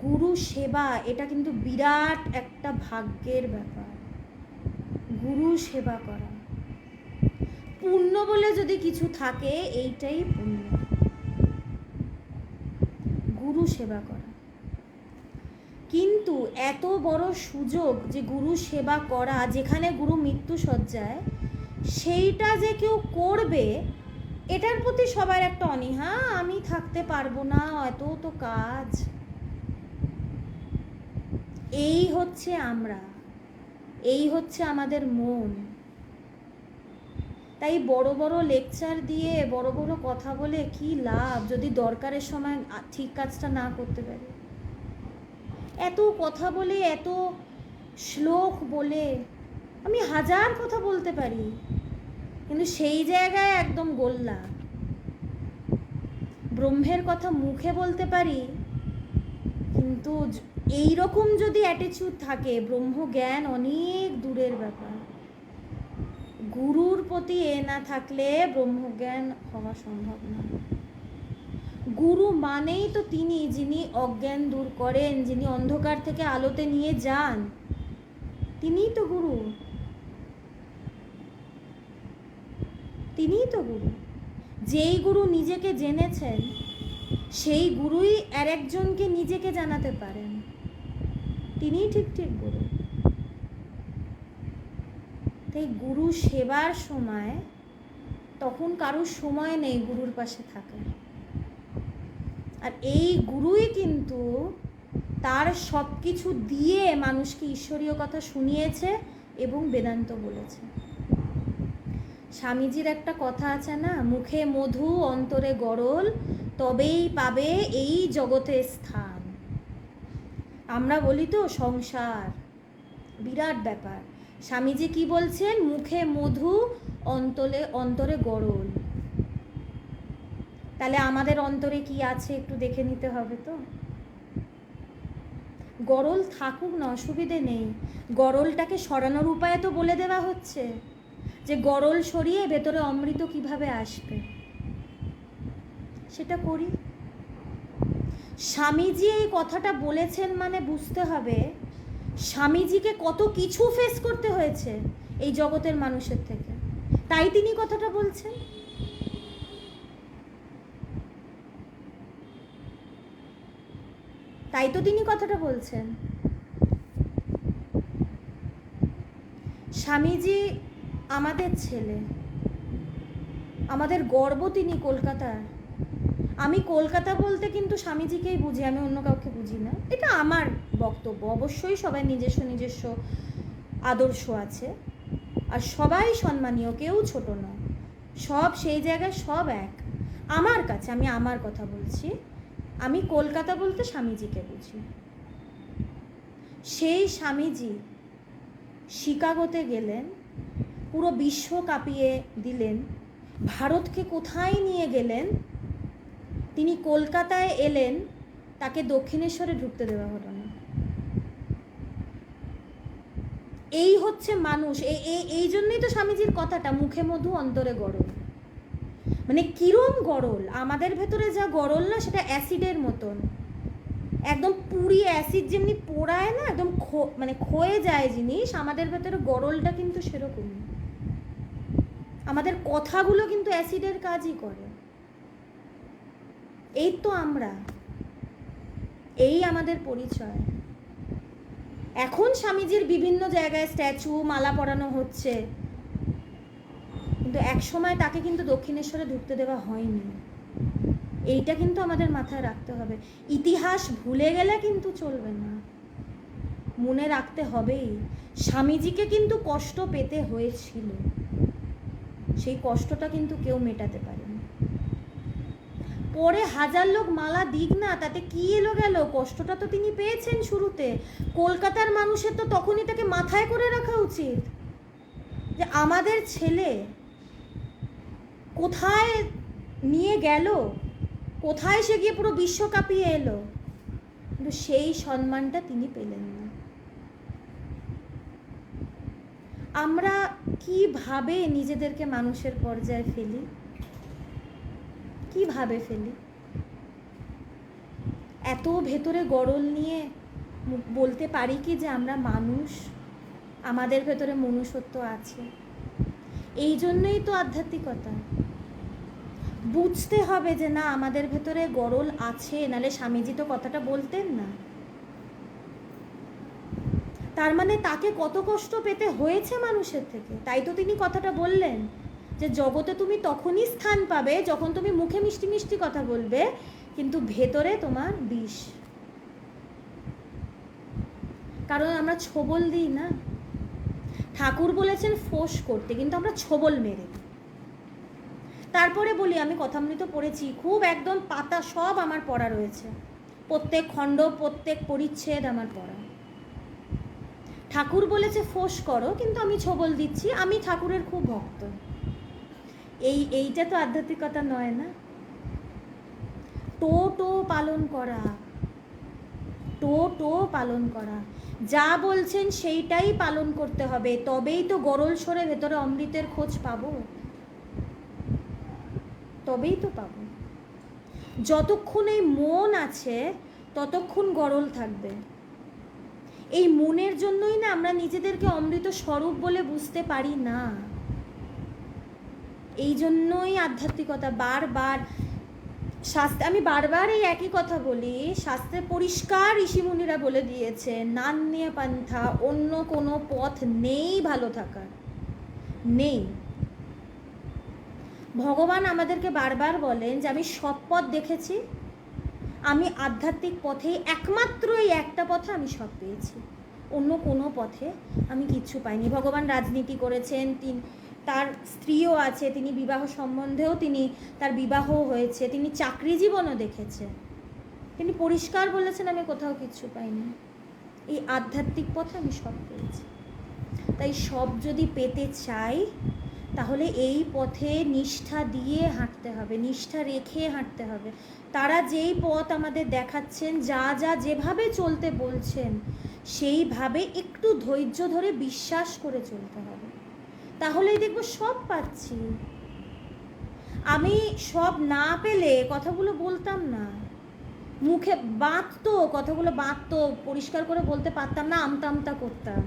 গুরু সেবা এটা কিন্তু বিরাট একটা ভাগ্যের ব্যাপার, গুরু সেবা করা। পুণ্য বলে যদি কিছু থাকে এইটাই পুণ্য, গুরু সেবা করা। কিন্তু এত বড় সুযোগ যে গুরু সেবা করা, যেখানে গুরু মৃত্যু শয্যায়, সেইটা যে কেউ করবে এটার প্রতি সবার একটা অনীহা, আমি থাকতে পারবো না, এত তো কাজ। এই হচ্ছে আমরা, এই হচ্ছে আমাদের মন। তাই বড় বড় লেকচার দিয়ে বড় বড় কথা বলে কি লাভ যদি দরকারের সময় ঠিক কাজটা না করতে পারি। এত কথা বলে, এত শ্লোক বলে আমি হাজার কথা বলতে পারি, কিন্তু সেই জায়গায় একদম গোল্লা। ব্রহ্মের কথা মুখে বলতে পারি, কিন্তু এই রকম যদি অ্যাটিটিউড থাকে, ব্রহ্মজ্ঞান অনেক দূরের ব্যাপার। গুরুর প্রতি না থাকলে ব্রহ্মজ্ঞান হওয়া সম্ভব না। গুরু মানেই তো তিনি যিনি অজ্ঞান দূর করেন, যিনি অন্ধকার থেকে আলোতে নিয়ে যান, তিনিই তো গুরু, তিনিই তো গুরু। যেই গুরু নিজেকে জেনেছেন সেই গুরুই আর একজনকে নিজেকে জানাতে পারেন, তিনিই ঠিক ঠিক গুরু। তাই গুরু সেবার সময় তখন কারোর সময় নেই গুরুর পাশে থাকার। আর এই গুরুই কিন্তু তার সব কিছু দিয়ে মানুষকে ঈশ্বরীয় কথা শুনিয়েছে এবং বেদান্ত বলেছে। স্বামীজির একটা কথা আছে না, মুখে মধু অন্তরে গরল, তবেই পাবে এই জগতে স্থান। আমরা বলি তো সংসার বিরাট ব্যাপার, স্বামীজি কি বলছেন, মুখে মধু অন্তরে গরল। তাহলে আমাদের অন্তরে কি আছে একটু দেখে নিতে হবে তো। গরল থাকুক না, অসুবিধে নেই, গরলটাকে সরানোর উপায় তো বলে দেওয়া হচ্ছে যে গরল সরিয়ে ভেতরে অমৃত কিভাবে আসবে, সেটা করি। স্বামীজি এই কথাটা বলেছেন মানে বুঝতে হবে স্বামীজিকে কত কিছু ফেস করতে হয়েছে এই জগতের মানুষের থেকে, তাই তিনি কথাটা বলছেন। তাই তো তিনি কথাটা বলছেন। স্বামীজি আমাদের ছেলে, আমাদের গর্ব তিনি কলকাতার। আমি কলকাতা বলতে কিন্তু স্বামীজিকেই বুঝি, আমি অন্য কাউকে বুঝি না, এটা আমার বক্তব্য। অবশ্যই সবাই নিজস্ব নিজস্ব আদর্শ আছে, আর সবাই সম্মানীয়, কেউ ছোট নয়, সব সেই জায়গায় সব এক আমার কাছে। আমি আমার কথা বলছি, আমি কলকাতা বলতে স্বামীজিকে বুঝি। সেই স্বামীজি শিকাগোতে গেলেন, পুরো বিশ্ব কাঁপিয়ে দিলেন, ভারতকে কোথায় নিয়ে গেলেন, তিনি কলকাতায় এলেন, তাকে দক্ষিণেশ্বরে ঢুকতে দেওয়া হলো না। এই হচ্ছে মানুষ। এই জন্যই তো স্বামীজির কথাটা, মুখে মধু অন্তরে গরল। মানে কিরম গরল, আমাদের ভেতরে যা গরল না, সেটা অ্যাসিডের মতন, একদম পুরি অ্যাসিড যেমনি পোড়ায় না, একদম মানে ক্ষয়ে যায় জিনিস, আমাদের ভেতরে গরলটা কিন্তু সেরকমই। আমাদের কথাগুলো কিন্তু অ্যাসিডের কাজই করে। এই তো আমরা, এই আমাদের পরিচয়। এখন স্বামীজির বিভিন্ন জায়গায় স্ট্যাচু, মালা পরানো হচ্ছে, কিন্তু এক সময় তাকে কিন্তু দক্ষিণেশ্বরে ঢুকতে দেওয়া হয়নি। এইটা কিন্তু আমাদের মাথায় রাখতে হবে। ইতিহাস ভুলে গেলে কিন্তু চলবে না, মনে রাখতে হবেই। স্বামীজিকে কিন্তু কষ্ট পেতে হয়েছিল, সেই কষ্টটা কিন্তু কেউ মেটাতে পারেনি। পরে 1000 লোক মালা দিক না, তাতে কি এলো গেল, কষ্টটা তো তিনি পেয়েছেন শুরুতে। কলকাতার মানুষের তো তখনই তাকে মাথায় করে রাখা উচিত যে আমাদের ছেলে কোথায় নিয়ে গেল, কোথায় সে গিয়ে পুরো বিশ্ব কাঁপিয়ে এলো, কিন্তু সেই সম্মানটা তিনি পেলেন না। আমরা কিভাবে নিজেদেরকে মানুষের পর্যায়ে ফেলি, কিভাবে ফেলি? এত ভেতরে গরল নিয়ে বলতে পারি কি যে আমরা মানুষ, আমাদের ভেতরে মনুষ্যত্ব আছে? এই জন্যই তো আধ্যাত্মিকতা। বুঝতে হবে যে না, আমাদের ভেতরে গরল আছে, নাহলে স্বামীজি তো কথাটা বলতেন না। তার মানে তাকে কত কষ্ট পেতে হয়েছে মানুষের থেকে, তাই তো তিনি কথাটা বললেন যে জগতে তুমি তখনই স্থান পাবে যখন তুমি মুখে মিষ্টি মিষ্টি কথা বলবে, কিন্তু ভেতরে তোমার বিষ। কারণ আমরা ছোবল দিই না। ঠাকুর বলেছেন ফোঁস করতে, কিন্তু আমরা ছোবল মেরে দিই। তারপরে বলি, আমি কথামৃত পড়েছি, খুব একদম পাতা সব আমার পড়া রয়েছে, প্রত্যেক খণ্ড, প্রত্যেক পরিচ্ছেদ আমার পড়া। ঠাকুর বলেছে ফোঁস করো, কিন্তু আমি ছোবল দিচ্ছি, আমি ঠাকুরের খুব ভক্ত। এইটা তো আধ্যাত্মিকতা নয় না। টো পালন করা, টো পালন করা, যা বলছেন সেইটাই পালন করতে হবে, তবেই তো গরল সরে ভেতরে অমৃতের খোঁজ পাবো, তবেই তো পাবো। যতক্ষণ এই মন আছে ততক্ষণ গরল থাকবে। এই মনের জন্যই না আমরা নিজেদেরকে অমৃত স্বরূপ বলে বুঝতে পারি না। এই জন্যই আধ্যাত্মিকতা বারবার শাস্ত্রে, আমি বারবার এই একই কথা বলি, শাস্ত্রে পরিষ্কার ঋষিমুনিরা বলে দিয়েছে, নান্যে পন্থা, অন্য কোনো পথ নেই ভালো থাকার, নেই। ভগবান আমাদেরকে বারবার বলেন যে আমি সব পথ দেখেছি, আমি আধ্যাত্মিক পথে একমাত্র এই একটা পথে আমি সব পেয়েছি, অন্য কোনো পথে আমি কিচ্ছু পাইনি। ভগবান রাজনীতি করেছেন, তার স্ত্রীও আছে, তিনি বিবাহ সম্বন্ধেও তার বিবাহ হয়েছে, তিনি চাকরি জীবনও দেখেছে, তিনি পরিষ্কার বলেছেন আমি কোথাও কিচ্ছু পাইনি, এই আধ্যাত্মিক পথে আমি সব পেয়েছি। তাই সব যদি পেতে চাই তাহলে এই পথে নিষ্ঠা দিয়ে হাঁটতে হবে, নিষ্ঠা রেখে হাঁটতে হবে। তারা যেই পথ আমাদের দেখাচ্ছেন, যা যেভাবে চলতে বলছেন, সেইভাবে একটু ধৈর্য ধরে বিশ্বাস করে চলতে হবে, তাহলেই দেখবো সব পাচ্ছি। আমি সব না পেলে কথাগুলো বলতাম না, মুখে বাঁধতো, কথাগুলো বাঁধতো, পরিষ্কার করে বলতে পারতাম না, আমতা আমতা করতাম।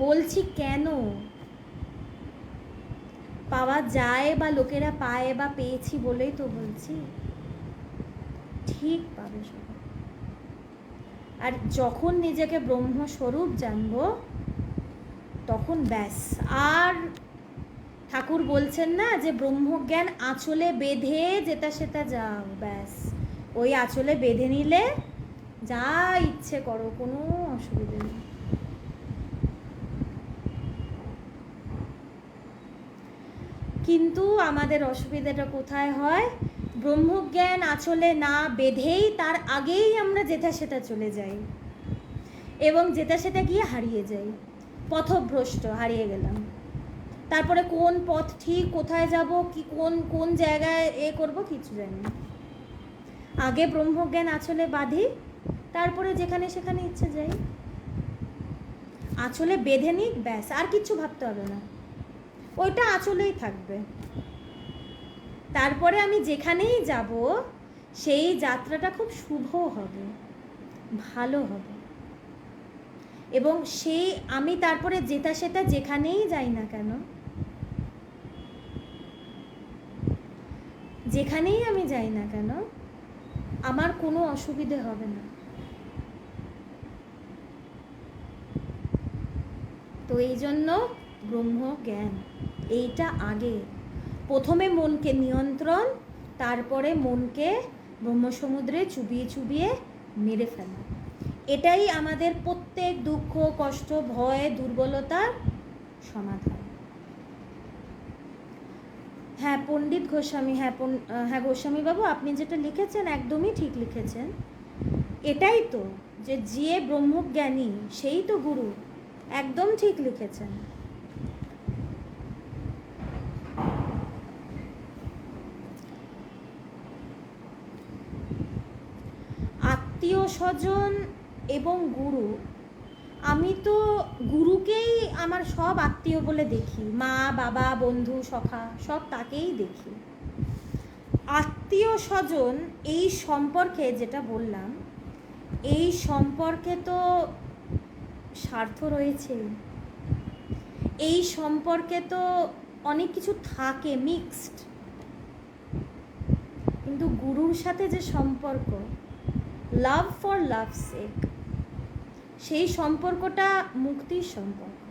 বলছি কেন? পাওয়া যায় বা লোকেরা পায় বা পেয়েছি বলেই তো বলছি। ঠিক পাবে সবাই। আর যখন নিজেকে ব্রহ্মস্বরূপ জানবো তখন ব্যাস। আর ঠাকুর বলছেন না যে ব্রহ্মজ্ঞান আঁচলে বেঁধে যেটা সেটা যাও, ব্যাস ওই আঁচলে বেঁধে নিলে যা ইচ্ছে করো, কোনো অসুবিধা নেই। কিন্তু আমাদের অসুবিধাটা কোথায় হয়? ব্রহ্মজ্ঞান আঁচলে না বেঁধেই তার আগেই আমরা যেটা সেটা চলে যাই। এবং যেটা সেটা গিয়ে হারিয়ে যাই, পথভ্রষ্ট, হারিয়ে গেলাম। তারপরে কোন পথ ঠিক, কোথায় যাব, কি কোন কোন জায়গায় করব কিছু জানি না। আগে ব্রহ্মজ্ঞান আঁচলে বাঁধি, তারপরে যেখানে সেখানে ইচ্ছে যাই। আঁচলে বেঁধে নিক, ব্যাস, আর কিচ্ছু ভাবতে হবে না, ওইটা আঁচলেই থাকবে। তারপরে আমি যেখানেই যাব সেই যাত্রাটা খুব শুভ হবে, ভালো হবে। এবং সেই আমি তারপরে যেটা সেটা যেখানেই যাই না কেন, যেখানেই আমি যাই না কেন, আমার কোনো অসুবিধে হবে না। তো এই জন্য ব্রহ্মজ্ঞান এইটা আগে, প্রথমে মনকে নিয়ন্ত্রণ, তারপরে মনকে ব্রহ্মসমুদ্রে চুবিয়ে চুবিয়ে মেরে ফেলা। এটাই আমাদের প্রত্যেক দুঃখ, কষ্ট, ভয়, দুর্বলতার সমাধান। হ্যাঁ, পণ্ডিত গোস্বামী, হ্যাঁ গোস্বামী বাবু, আপনি যেটা লিখেছেন একদমই ঠিক লিখেছেন। এটাই তো, যে ব্রহ্মজ্ঞানী সেই তো গুরু, একদম ঠিক লিখেছেন। আত্মীয় স্বজন এবং গুরু, আমি তো গুরুকেই আমার সব আত্মীয় বলে দেখি, মা বাবা বন্ধু সখা সব তাকেই দেখি। আত্মীয় স্বজন এই সম্পর্কে যেটা বললাম, এই সম্পর্কে তো স্বার্থ রয়েছে, এই সম্পর্কে তো অনেক কিছু থাকে মিক্সড। কিন্তু গুরুর সাথে যে সম্পর্ক, লাভ ফর লাভ সেক, সেই সম্পর্কটা মুক্তির সম্পর্ক।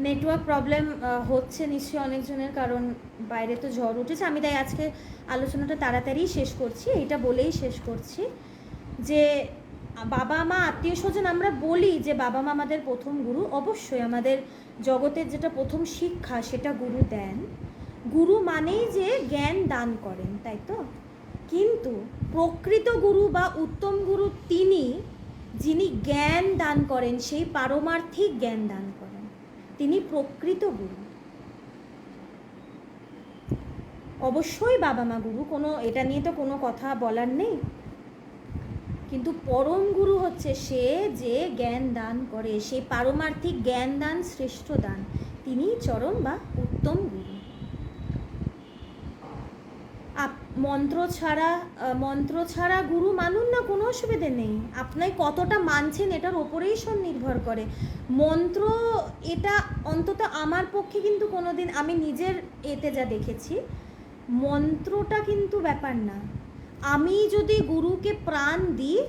নেটওয়ার্ক প্রবলেম হচ্ছে নিশ্চয়ই অনেকজনের, কারণ বাইরে তো ঝড় উঠেছে। আমি তাই আজকে আলোচনাটা তাড়াতাড়ি শেষ করছি, এটা বলেই শেষ করছি যে বাবা মা আত্মীয় স্বজন, আমরা বলি যে বাবা মা আমাদের প্রথম গুরু, অবশ্যই আমাদের জগতের যেটা প্রথম শিক্ষা সেটা গুরু দেন। গুরু মানেই যে জ্ঞান দান করেন, তাই তো? কিন্তু প্রকৃত গুরু বা উত্তম গুরু তিনি, যিনি জ্ঞান দান করেন, সেই পারমার্থিক জ্ঞান দান করেন, তিনি প্রকৃত গুরু। অবশ্যই বাবা মা গুরু, কোনো এটা নিয়ে তো কোনো কথা বলার নেই। কিন্তু পরম গুরু হচ্ছে সে যে জ্ঞান দান করে, সে পারমার্থিক জ্ঞান দান শ্রেষ্ঠ দান, তিনি চরম বা উত্তম গুরু। মন্ত্র ছাড়া গুরু মানুন না, কোনো অসুবিধে নেই। আপনি কতটা মানছেন এটার ওপরেই সব নির্ভর করে। মন্ত্র এটা অন্তত আমার পক্ষে কিন্তু কোনো দিন, আমি নিজের এতে যা দেখেছি, মন্ত্রটা কিন্তু ব্যাপার না। আমি যদি গুরুকে প্রাণ দিই,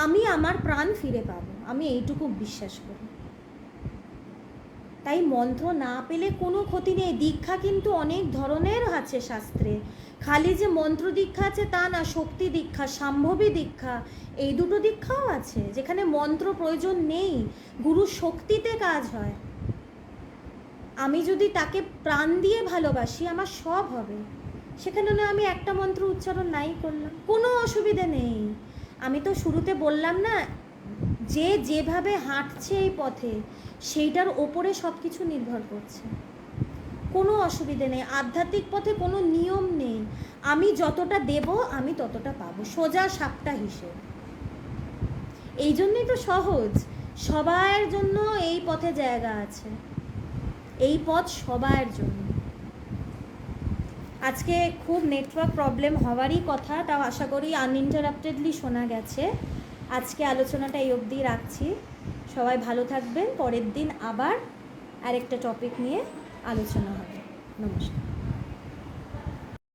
আমি আমার প্রাণ ফিরে পাবো, আমি এইটুকু বিশ্বাস করি। তাই মন্ত্র না পেলে কোনো ক্ষতি নেই। দীক্ষা কিন্তু অনেক ধরনের আছে শাস্ত্রে, খালি যে মন্ত্র দীক্ষা আছে তা না, শক্তি দীক্ষা, সাম্ভবী দীক্ষা, এই দুটো দীক্ষাও আছে যেখানে মন্ত্র প্রয়োজন নেই, গুরু শক্তিতে কাজ হয়। আমি যদি তাকে প্রাণ দিয়ে ভালোবাসি, আমার সব হবে। সেখানে না আমি একটা মন্ত্র উচ্চারণ নাই করলাম, কোনো অসুবিধে নেই। আমি তো শুরুতে বললাম না, যে যেভাবে হাঁটছে এই পথে সেইটার ওপরে সব কিছু নির্ভর করছে, কোনো অসুবিধে নেই। আধ্যাত্মিক পথে কোনো নিয়ম নেই, আমি যতটা দেব আমি ততটা পাবো, সোজা সাপটা হিসেব। এই জন্যই তো সহজ, সবার জন্য এই পথে জায়গা আছে, এই পথ সবার জন্য। আজকে খুব নেটওয়ার্ক প্রবলেম হওয়ারই কথা, তাও আশা করি আনইন্টারাপ্টেডলি শোনা গেছে। আজকে আলোচনাটা এই অবধি রাখছি, সবাই ভালো থাকবেন। পরের দিন আবার আরেকটা টপিক নিয়ে আলোচনা হবে। নমস্কার।